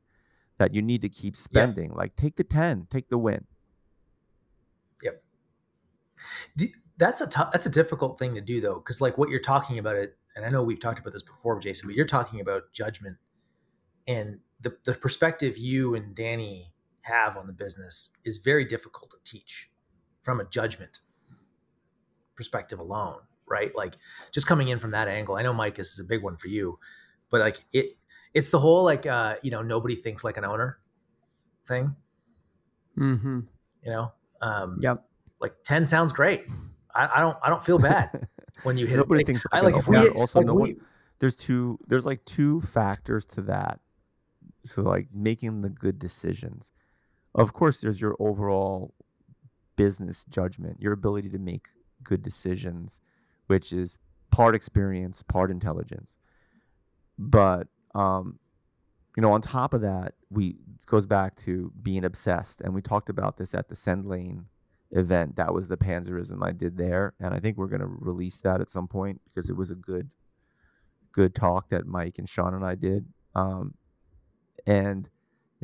that you need to keep spending. Like, take the 10, take the win. Yep. That's a difficult thing to do, though, because like what you're talking about it, and I know we've talked about this before, Jason, but you're talking about judgment, and the perspective you and Danny have on the business is very difficult to teach from a judgment perspective alone, right? Like, just coming in from that angle. I know, Mike, this is a big one for you, but like it's the whole like nobody thinks like an owner thing. Mm-hmm. Yep. Like 10 sounds great. I don't feel bad when you hit nobody it. thinks I like if we also like no one. There's like two factors to that. So like making the good decisions. Of course, there's your overall business judgment, your ability to make good decisions, which is part experience, part intelligence. But on top of that, it goes back to being obsessed, and we talked about this at the Send Lane event. That was the Panzerism I did there, and I think we're going to release that at some point because it was a good talk that Mike and Sean and I did. And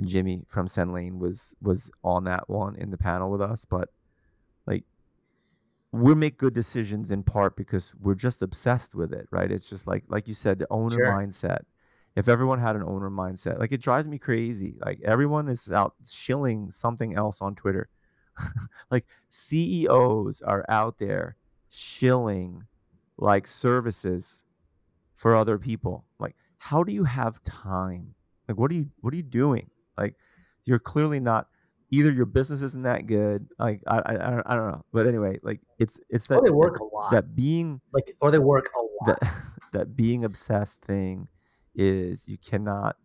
Jimmy from Send Lane was on that one in the panel with us. But like, we make good decisions in part because we're just obsessed with it, right? It's just like you said, the owner mindset. If everyone had an owner mindset, like, it drives me crazy. Like, everyone is out shilling something else on Twitter. Like, CEOs are out there shilling like services for other people. Like, how do you have time? Like, what are you doing? Like, you're clearly not. Either your business isn't that good. Like, I don't know. But anyway, like, it's that, or they work a lot. That being like, or they work a lot. That being obsessed thing is, you cannot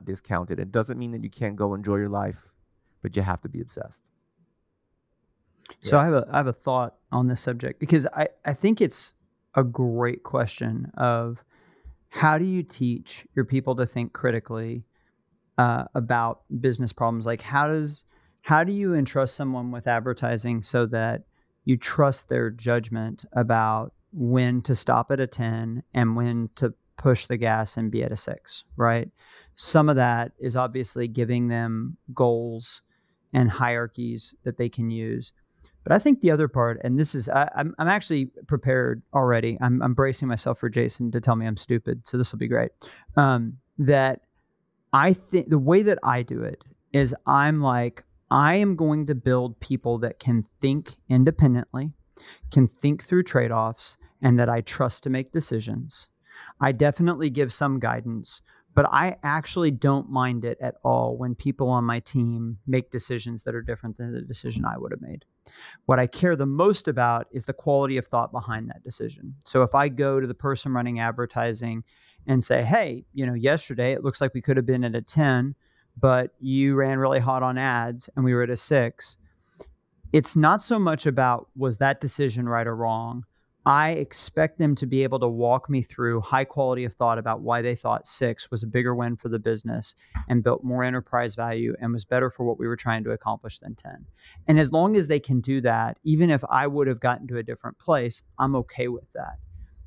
discount it. It doesn't mean that you can't go enjoy your life, but you have to be obsessed. So I have a thought on this subject, because I think it's a great question of how do you teach your people to think critically about business problems? Like how do you entrust someone with advertising so that you trust their judgment about when to stop at a 10 and when to push the gas and be at a 6, right? Some of that is obviously giving them goals and hierarchies that they can use. But I think the other part, and this is, I'm actually prepared already. I'm bracing myself for Jason to tell me I'm stupid. So this will be great. That I think the way that I do it is I'm like, I am going to build people that can think independently, can think through trade-offs, and that I trust to make decisions. I definitely give some guidance, but I actually don't mind it at all when people on my team make decisions that are different than the decision I would have made. What I care the most about is the quality of thought behind that decision. So if I go to the person running advertising and say, hey, yesterday it looks like we could have been at a 10, but you ran really hot on ads and we were at a 6. It's not so much about was that decision right or wrong. I expect them to be able to walk me through high quality of thought about why they thought 6 was a bigger win for the business and built more enterprise value and was better for what we were trying to accomplish than 10. And as long as they can do that, even if I would have gotten to a different place, I'm okay with that.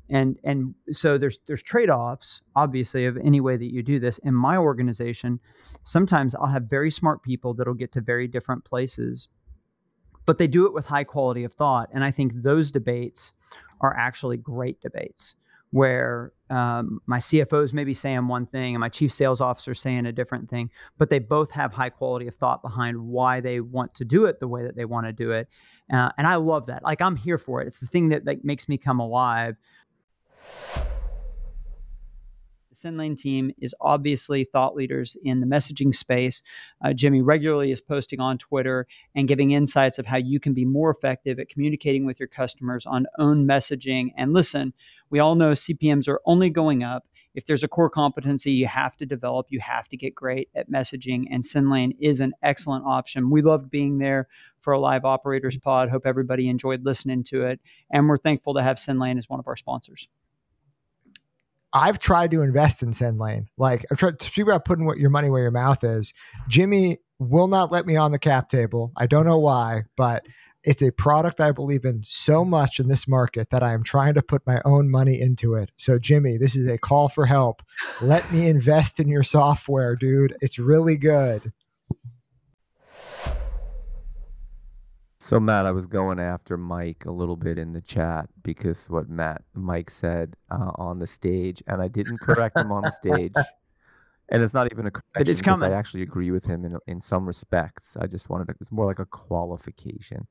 And so there's trade-offs, obviously, of any way that you do this. In my organization, sometimes I'll have very smart people that'll get to very different places, but they do it with high quality of thought. And I think those debates are actually great debates where my CFOs may be saying one thing and my chief sales officer saying a different thing, but they both have high quality of thought behind why they want to do it the way that they want to do it. And I love that. Like, I'm here for it. It's the thing that makes me come alive. The SendLane team is obviously thought leaders in the messaging space. Jimmy regularly is posting on Twitter and giving insights of how you can be more effective at communicating with your customers on own messaging. And listen, we all know CPMs are only going up. If there's a core competency you have to develop, you have to get great at messaging, and SendLane is an excellent option. We loved being there for a live operators pod. Hope everybody enjoyed listening to it. And we're thankful to have SendLane as one of our sponsors. I've tried to invest in SendLane. Like, I've tried to speak about putting your money where your mouth is. Jimmy will not let me on the cap table. I don't know why, but it's a product I believe in so much in this market that I am trying to put my own money into it. So Jimmy, this is a call for help. Let me invest in your software, dude. It's really good. So Matt, I was going after Mike a little bit in the chat because what Mike said on the stage, and I didn't correct him on the stage. And it's not even a correction because I actually agree with him in some respects. I just wanted it's more like a qualification.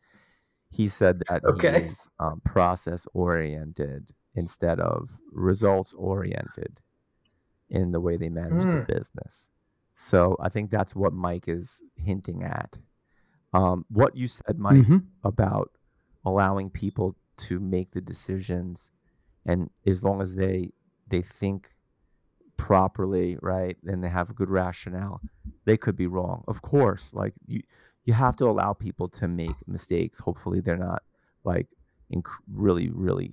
He said that he is process oriented instead of results oriented in the way they manage the business. So I think that's what Mike is hinting at. What you said, Mike, about allowing people to make the decisions, and as long as they think properly, right, and they have a good rationale, they could be wrong. Of course, like you have to allow people to make mistakes. Hopefully, they're not like really, really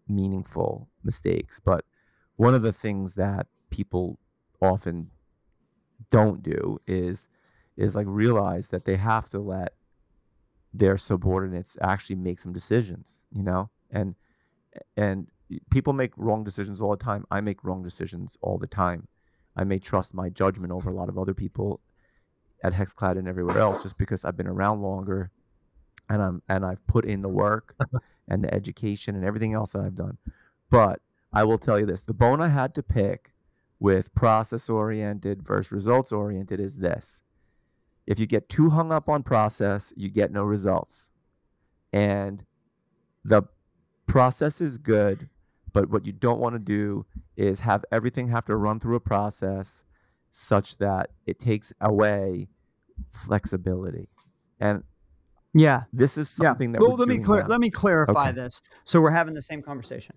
meaningful mistakes. But one of the things that people often don't do is like realize that they have to let their subordinates actually make some decisions, and people make wrong decisions all the time. I make wrong decisions all the time. I may trust my judgment over a lot of other people at HexCloud and everywhere else just because I've been around longer and I've put in the work and the education and everything else that I've done. But I will tell you this, the bone I had to pick with process oriented versus results oriented is this. If you get too hung up on process, you get no results. And the process is good, but what you don't want to do is have everything have to run through a process such that it takes away flexibility. And this is something that let me clarify this. So we're having the same conversation.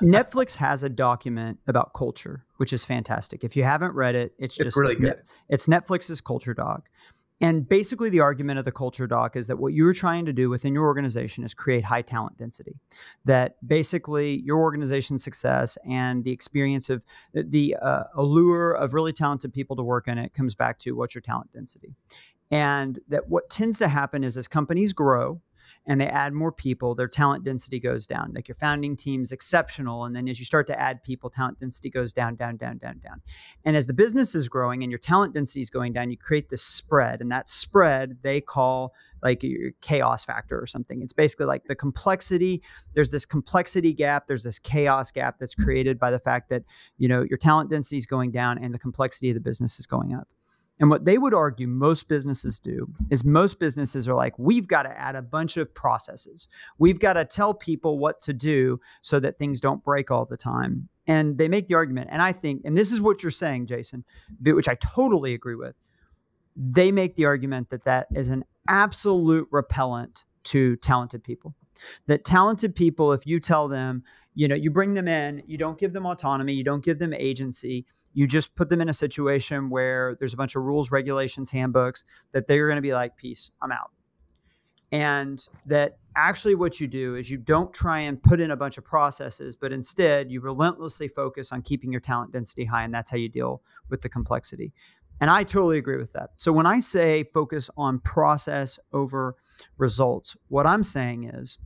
Netflix has a document about culture, which is fantastic. If you haven't read it, it's just really good. It's Netflix's culture doc. And basically the argument of the culture doc is that what you're trying to do within your organization is create high talent density. That basically your organization's success and the experience of the allure of really talented people to work in it comes back to what's your talent density. And that what tends to happen is as companies grow and they add more people, their talent density goes down. Like your founding team's exceptional. And then as you start to add people, talent density goes down, down, down, down, down. And as the business is growing and your talent density is going down, you create this spread. And that spread they call like your chaos factor or something. It's basically like the complexity. There's this complexity gap. There's this chaos gap that's created by the fact that, your talent density is going down and the complexity of the business is going up. And what they would argue most businesses do is most businesses are like, we've got to add a bunch of processes. We've got to tell people what to do so that things don't break all the time. And they make the argument. And I think, and this is what you're saying, Jason, which I totally agree with. They make the argument that that is an absolute repellent to talented people. That talented people, if you tell them, you bring them in, you don't give them autonomy, you don't give them agency, you just put them in a situation where there's a bunch of rules, regulations, handbooks, that they're going to be like, peace, I'm out. And that actually what you do is you don't try and put in a bunch of processes, but instead you relentlessly focus on keeping your talent density high. And that's how you deal with the complexity. And I totally agree with that. So when I say focus on process over results, what I'm saying is,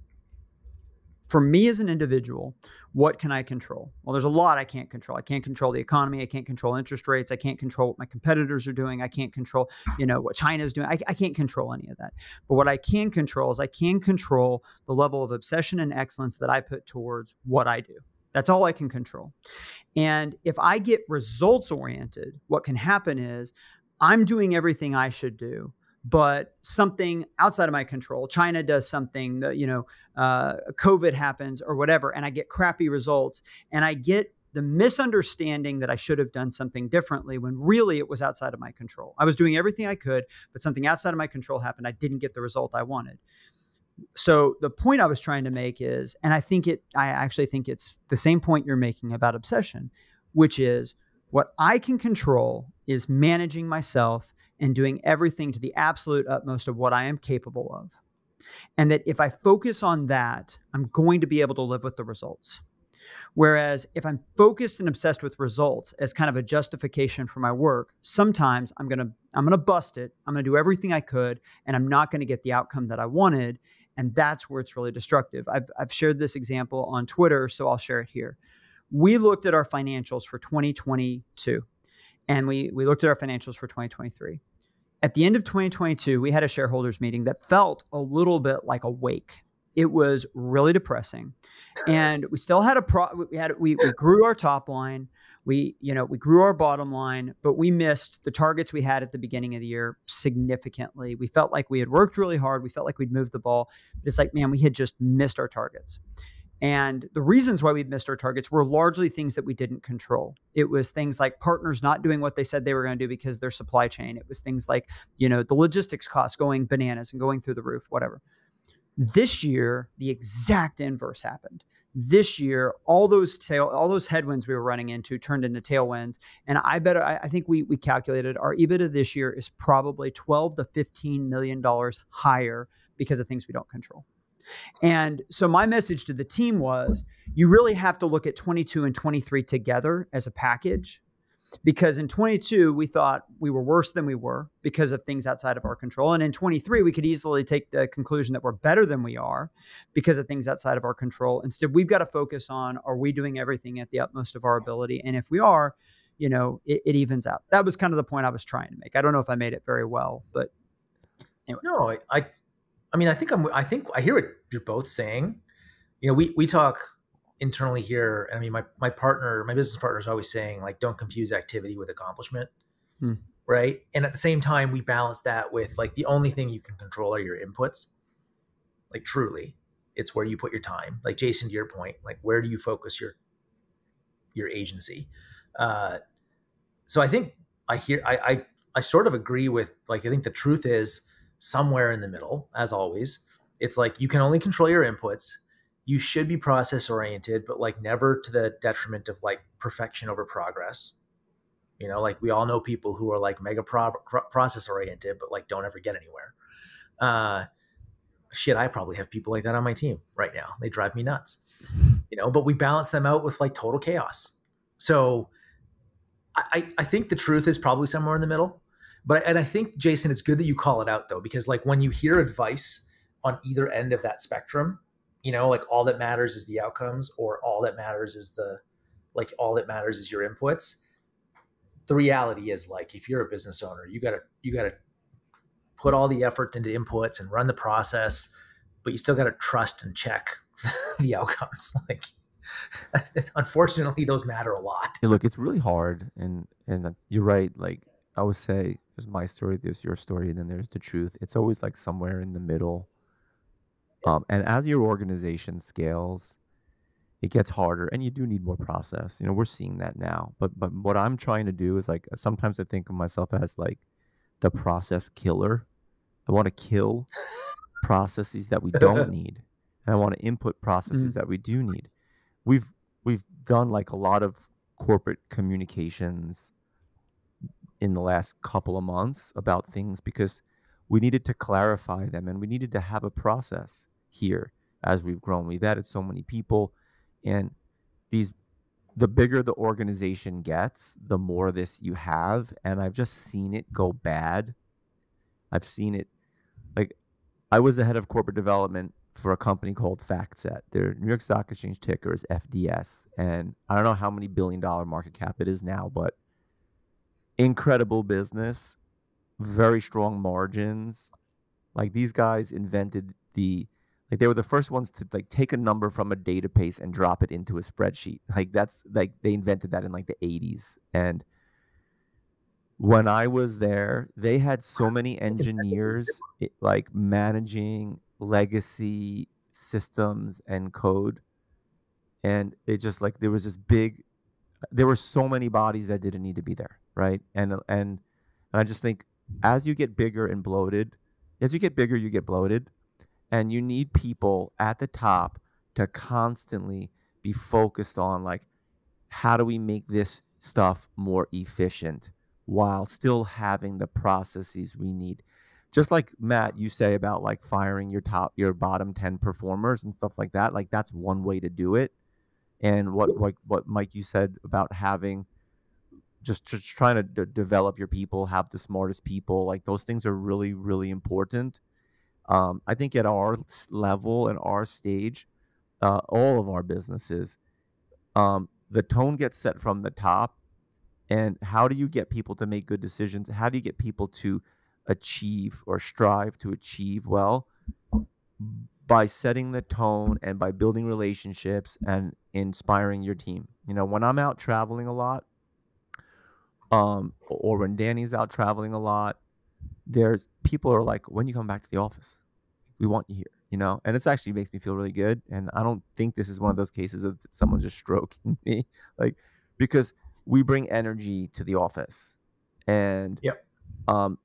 for me as an individual, what can I control? Well, there's a lot I can't control. I can't control the economy. I can't control interest rates. I can't control what my competitors are doing. I can't control, what China's doing. I can't control any of that. But what I can control is I can control the level of obsession and excellence that I put towards what I do. That's all I can control. And if I get results oriented, what can happen is I'm doing everything I should do, but something outside of my control, China does something, that, COVID happens or whatever, and I get crappy results, and I get the misunderstanding that I should have done something differently when really it was outside of my control. I was doing everything I could, but something outside of my control happened. I didn't get the result I wanted. So the point I was trying to make is, and I actually think it's the same point you're making about obsession, which is what I can control is managing myself and doing everything to the absolute utmost of what I am capable of. And that if I focus on that, I'm going to be able to live with the results. Whereas if I'm focused and obsessed with results as kind of a justification for my work, sometimes I'm going to bust it. I'm going to do everything I could, and I'm not going to get the outcome that I wanted. And that's where it's really destructive. I've shared this example on Twitter, so I'll share it here. We looked at our financials for 2022. And we looked at our financials for 2023. At the end of 2022, we had a shareholders meeting that felt a little bit like a wake. It was really depressing. And we still had we grew our top line. We grew our bottom line, but we missed the targets we had at the beginning of the year significantly. We felt like we had worked really hard. We felt like we'd moved the ball. But it's like, man, we had just missed our targets. And the reasons why we missed our targets were largely things that we didn't control. It was things like partners not doing what they said they were going to do because their supply chain. It was things like, the logistics costs going bananas and going through the roof, whatever. This year, the exact inverse happened. This year, all those headwinds we were running into turned into tailwinds. And I think we calculated our EBITDA this year is probably $12 to $15 million higher because of things we don't control. And so my message to the team was, you really have to look at 22 and 23 together as a package, because in 22, we thought we were worse than we were because of things outside of our control. And in 23, we could easily take the conclusion that we're better than we are because of things outside of our control. Instead, we've got to focus on, are we doing everything at the utmost of our ability? And if we are, it evens out. That was kind of the point I was trying to make. I don't know if I made it very well, but anyway. No, I think I hear what you're both saying. We talk internally here. I mean, my business partner is always saying, like, don't confuse activity with accomplishment. Right. And at the same time, we balance that with, like, the only thing you can control are your inputs. Like, truly, it's where you put your time. Like, Jason, to your point, like, where do you focus your agency? So I think I sort of agree with, like, I think the truth is somewhere in the middle, as always. It's like, you can only control your inputs. You should be process oriented, but, like, never to the detriment of, like, perfection over progress. You know, like we all know people who are like mega process oriented, but like don't ever get anywhere. Shit, I probably have people like that on my team right now. They drive me nuts, you know, but we balance them out with like total chaos. So I think the truth is probably somewhere in the middle. And I think, Jason, it's good that you call it out though, because like when you hear advice on either end of that spectrum, you know, like all that matters is the outcomes, or all that matters is all that matters is your inputs. The reality is, like, if you're a business owner, you gotta put all the effort into inputs and run the process, but you still gotta trust and check the outcomes. Like, unfortunately, those matter a lot. Hey, look, it's really hard, and you're right. Like I would say, there's my story, there's your story, and then there's the truth. It's always like somewhere in the middle. And as your organization scales, it gets harder, and you do need more process. You know, we're seeing that now. But what I'm trying to do is, like, sometimes I think of myself as like the process killer. I want to kill processes that we don't need, and I want to input processes that we do need. We've done like a lot of corporate communications in the last couple of months about things because we needed to clarify them, and we needed to have a process here as we've grown. We've added so many people, and the bigger the organization gets, the more this you have. And I've just seen it go bad. I've seen it, like, I was the head of corporate development for a company called FactSet. Their New York Stock Exchange ticker is FDS. And I don't know how many billion-dollar market cap it is now, but incredible business, very strong margins. Like, these guys invented they were the first ones to like take a number from a database and drop it into a spreadsheet. Like, that's like, they invented that in like the 80s. And when I was there, they had so many engineers like managing legacy systems and code. And it just, like, there were so many bodies that didn't need to be there. Right. And I just think, as you get bigger and bloated, you get bloated. And you need people at the top to constantly be focused on, like, how do we make this stuff more efficient while still having the processes we need? Just like, Matt, you say about like firing your bottom 10 performers and stuff like that. Like, that's one way to do it. And what Mike, you said about having just trying to develop your people, have the smartest people, like, those things are really, really important. I think at our level and our stage, all of our businesses, the tone gets set from the top. And how do you get people to make good decisions? How do you get people to achieve or strive to achieve well? By setting the tone and by building relationships and inspiring your team. You know, when I'm out traveling a lot, or when Danny's out traveling a lot, there's people are like, when you come back to the office, we want you here, you know? And it's actually makes me feel really good. And I don't think this is one of those cases of someone just stroking me, like, because we bring energy to the office. And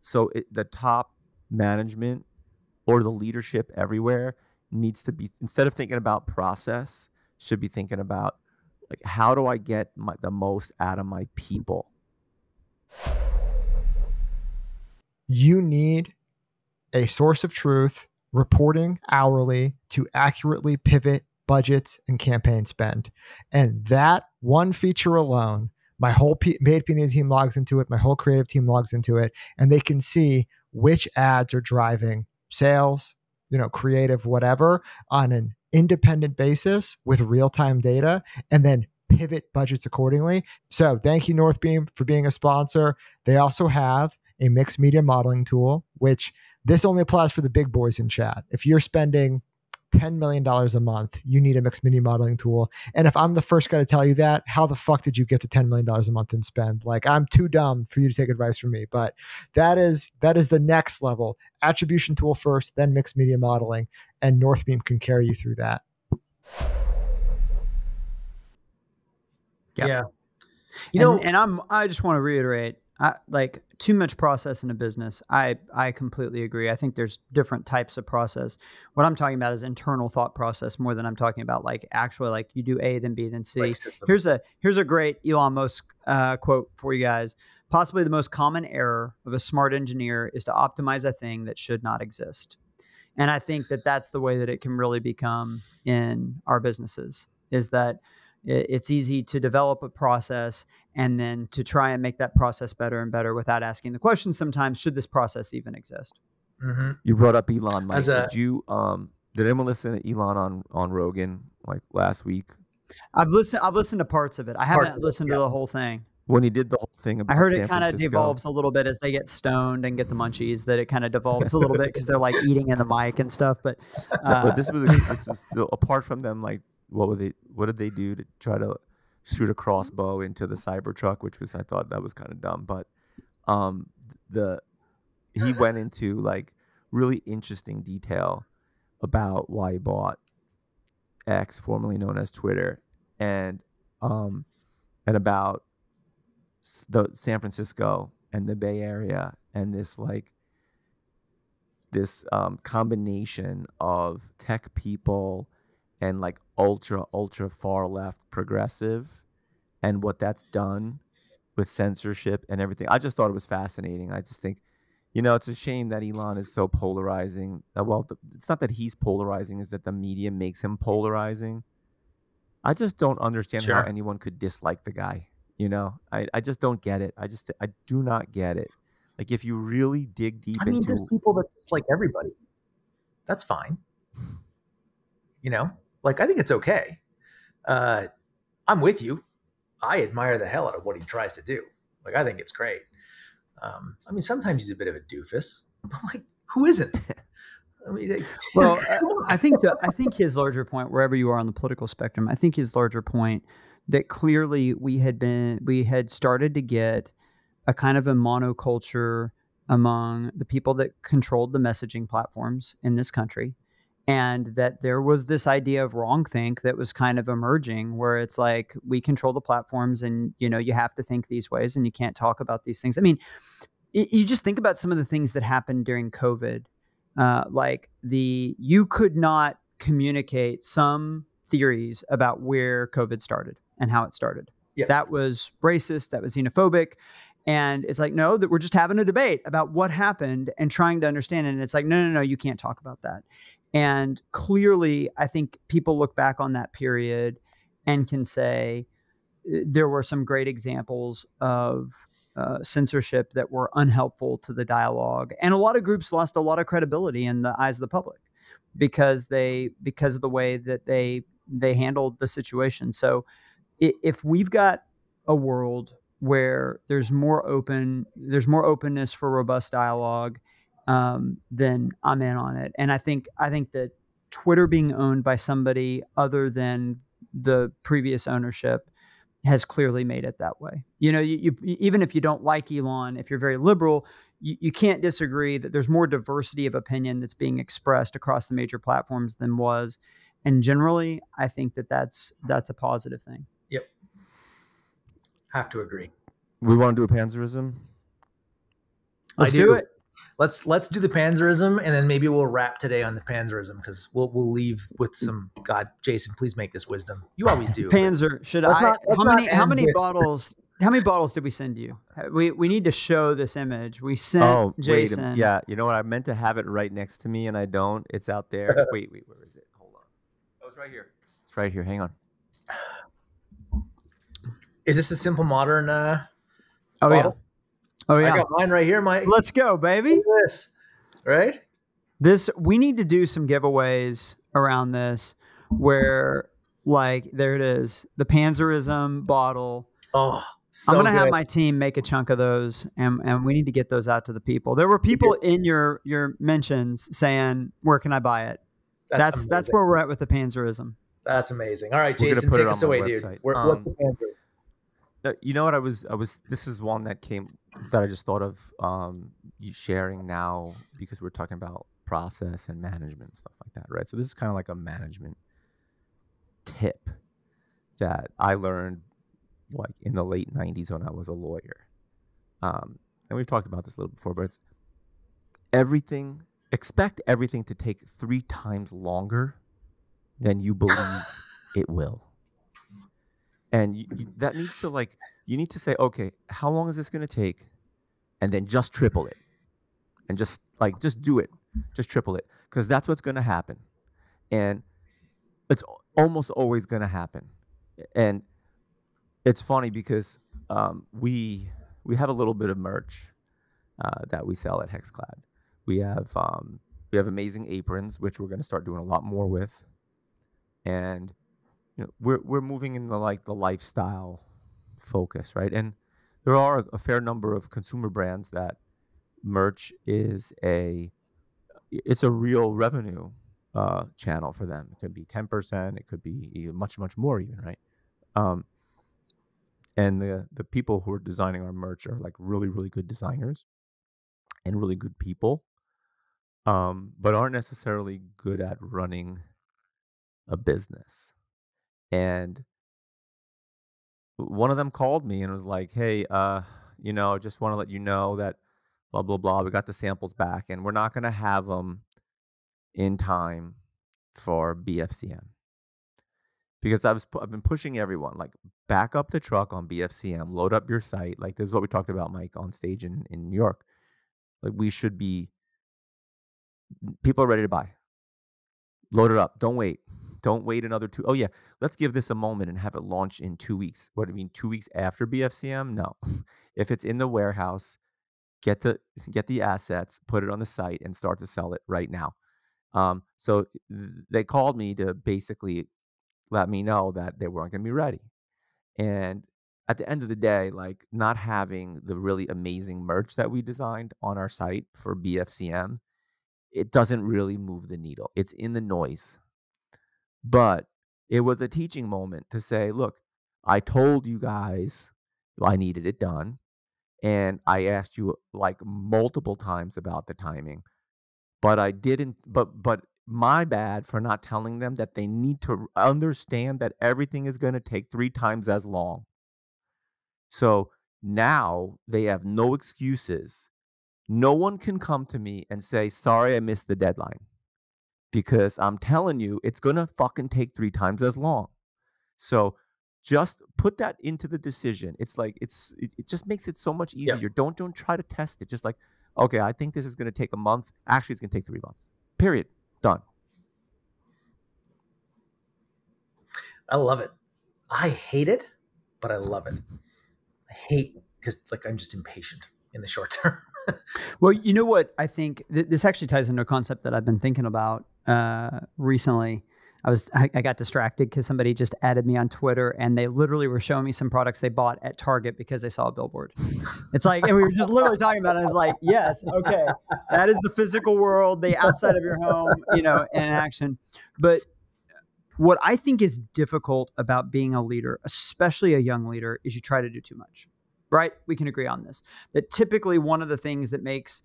so the top management or the leadership everywhere needs to be, instead of thinking about process, should be thinking about, like, how do I get the most out of my people? You need a source of truth reporting hourly to accurately pivot budgets and campaign spend. And that one feature alone, my whole paid media team logs into it, my whole creative team logs into it, and they can see which ads are driving sales, you know, creative, whatever, on an independent basis with real-time data, and then pivot budgets accordingly. So thank you, Northbeam, for being a sponsor. They also have a mixed media modeling tool, which this only applies for the big boys in chat. If you're spending $10 million a month, you need a mixed media modeling tool. And if I'm the first guy to tell you that, how the fuck did you get to $10 million a month in spend? Like, I'm too dumb for you to take advice from me, but that is the next level. Attribution tool first, then mixed media modeling, and Northbeam can carry you through that. Yeah. I just want to reiterate, like too much process in a business. I completely agree. I think there's different types of process. What I'm talking about is internal thought process more than I'm talking about like actually like you do A, then B, then C. Like systems. Here's a great Elon Musk quote for you guys. Possibly the most common error of a smart engineer is to optimize a thing that should not exist. And I think that that's the way that it can really become in our businesses, is that it's easy to develop a process and then to try and make that process better and better without asking the question sometimes, should this process even exist? Mm-hmm. You brought up Elon, Mike. Did anyone listen to Elon on Rogan like last week? I've listened to parts of it. I haven't listened to the whole thing. When he did the whole thing about I heard San it kind of Francisco. devolves a little bit as they get stoned and get the munchies, that it kind of devolves a little bit because they're like eating in the mic and stuff. But this is apart from them, like what did they do to try to shoot a crossbow into the Cybertruck, which was, I thought that was kind of dumb. But he went into like really interesting detail about why he bought X, formerly known as Twitter, and about the San Francisco and the Bay Area, and this combination of tech people and like ultra far left progressive, and what that's done with censorship and everything. I just thought it was fascinating. I just think, it's a shame that Elon is so polarizing. Well, it's not that he's polarizing, is that the media makes him polarizing. I just don't understand how anyone could dislike the guy. I just don't get it. I do not get it. Like, if you really dig deep into... there's people that dislike everybody. That's fine. Like, I think it's okay. I'm with you. I admire the hell out of what he tries to do. Like, I think it's great. Sometimes he's a bit of a doofus, but like, who isn't? I think his larger point, wherever you are on the political spectrum, I think his larger point that clearly we had started to get a kind of a monoculture among the people that controlled the messaging platforms in this country. And that there was this idea of wrongthink that was kind of emerging, where it's like, we control the platforms and, you have to think these ways and you can't talk about these things. You just think about some of the things that happened during COVID. You could not communicate some theories about where COVID started and how it started. Yeah. That was racist. That was xenophobic. And it's like, no, that we're just having a debate about what happened and trying to understand it. And it's like, no, you can't talk about that. And clearly, I think people look back on that period and can say there were some great examples of censorship that were unhelpful to the dialogue. And a lot of groups lost a lot of credibility in the eyes of the public because of the way that they handled the situation. So if we've got a world where there's more openness for robust dialogue, then I'm in on it. And I think that Twitter being owned by somebody other than the previous ownership has clearly made it that way. You even if you don't like Elon, if you're very liberal, you can't disagree that there's more diversity of opinion that's being expressed across the major platforms than was. And generally, I think that's a positive thing. Yep. Have to agree. We want to do a panzerism? Let's do it. Let's do the panzerism, and then maybe we'll wrap today on the panzerism, because we'll leave with some. God, Jason, please make this wisdom. You always do. Panzer. Should I? How many bottles? How many bottles did we send you? We need to show this image. We sent Jason. Yeah, you know what? I meant to have it right next to me, and I don't. It's out there. Wait, where is it? Hold on. Oh, it's right here. It's right here. Hang on. Is this a simple modern? Oh bottle? yeah. Oh yeah. I got mine right here, Mike. Let's go, baby. Look at this, right? We need to do some giveaways around this where, like, there it is, the Panzerism bottle. Oh, so I'm going to have my team make a chunk of those, and we need to get those out to the people. There were people in your mentions saying, where can I buy it? That's where we're at with the Panzerism. That's amazing. All right, Jason, take us away, dude. What's the Panzer? You know what? I was. This is one that I just thought of you sharing now, because we're talking about process and management and stuff like that, right? So this is kind of like a management tip that I learned like in the late 90s when I was a lawyer. and we've talked about this a little before, but it's expect everything to take 3 times longer than you believe it will. And that needs to you need to say, okay, how long is this going to take? And then just triple it. And just do it. Just triple it. Because that's what's going to happen. And it's almost always going to happen. And it's funny because we have a little bit of merch that we sell at HexClad. We have amazing aprons, which we're going to start doing a lot more with. And we're moving in the lifestyle focus, right? And there are a fair number of consumer brands that merch is it's a real revenue channel for them. It could be 10%, it could be much, much more even, right? And the people who are designing our merch are really, really good designers and really good people, but aren't necessarily good at running a business. And one of them called me and was like, hey, just want to let you know that blah, blah, blah. We got the samples back and we're not going to have them in time for BFCM. Because I've been pushing everyone, back up the truck on BFCM, load up your site. This is what we talked about, Mike, on stage in New York. People are ready to buy. Load it up. Don't wait. Don't wait another 2. Oh, yeah. Let's give this a moment and have it launch in 2 weeks. What do you mean, 2 weeks after BFCM? No. If it's in the warehouse, get the assets, put it on the site, and start to sell it right now. So they called me to basically let me know that they weren't going to be ready. And at the end of the day, not having the really amazing merch that we designed on our site for BFCM, it doesn't really move the needle. It's in the noise. But it was a teaching moment to say, look, I told you guys I needed it done. And I asked you multiple times about the timing. But I didn't, but my bad for not telling them that they need to understand that everything is going to take 3 times as long. So now they have no excuses. No one can come to me and say, sorry, I missed the deadline. Because I'm telling you, it's going to fucking take 3 times as long. So just put that into the decision. It's it just makes it so much easier. Yep. Don't try to test it. Just okay, I think this is going to take a month. Actually, it's going to take 3 months. Period. Done. I love it. I hate it, but I love it. I hate because I'm just impatient in the short term. Well, you know what? I think this actually ties into a concept that I've been thinking about recently. I got distracted because somebody just added me on Twitter and they literally were showing me some products they bought at Target because they saw a billboard. It's and we were just literally talking about it. It's yes, okay, that is the physical world, the outside of your home, in action. But what I think is difficult about being a leader, especially a young leader, is you try to do too much, right? We can agree on this. That typically one of the things that makes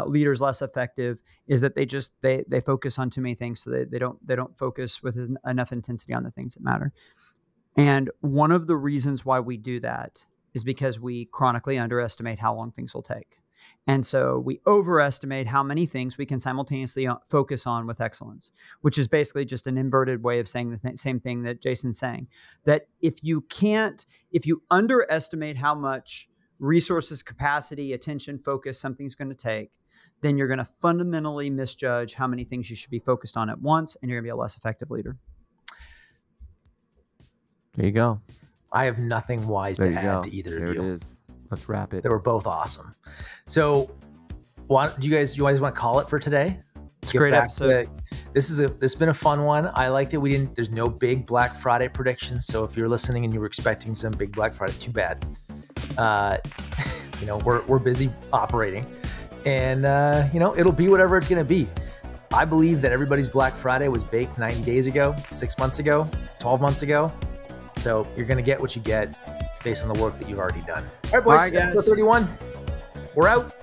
leaders less effective is that they focus on too many things, so they don't focus with enough intensity on the things that matter. And one of the reasons why we do that is because we chronically underestimate how long things will take. And so we overestimate how many things we can simultaneously focus on with excellence, which is basically just an inverted way of saying the same thing that Jason's saying, that if you underestimate how much resources, capacity, attention, focus something's going to take, then you're going to fundamentally misjudge how many things you should be focused on at once, and you're going to be a less effective leader. There you go. I have nothing wise to add to either of you. There it is. Let's wrap it. They were both awesome. So, do you guys want to call it for today? It's a great episode. This has been a fun one. I liked it. There's no big Black Friday predictions. So if you're listening and you were expecting some big Black Friday, too bad. We're busy operating, and it'll be whatever it's going to be. I believe that everybody's Black Friday was baked 90 days ago, 6 months ago, 12 months ago. So you're going to get what you get based on the work that you've already done. All right, boys. All right, guys. E031. We're out.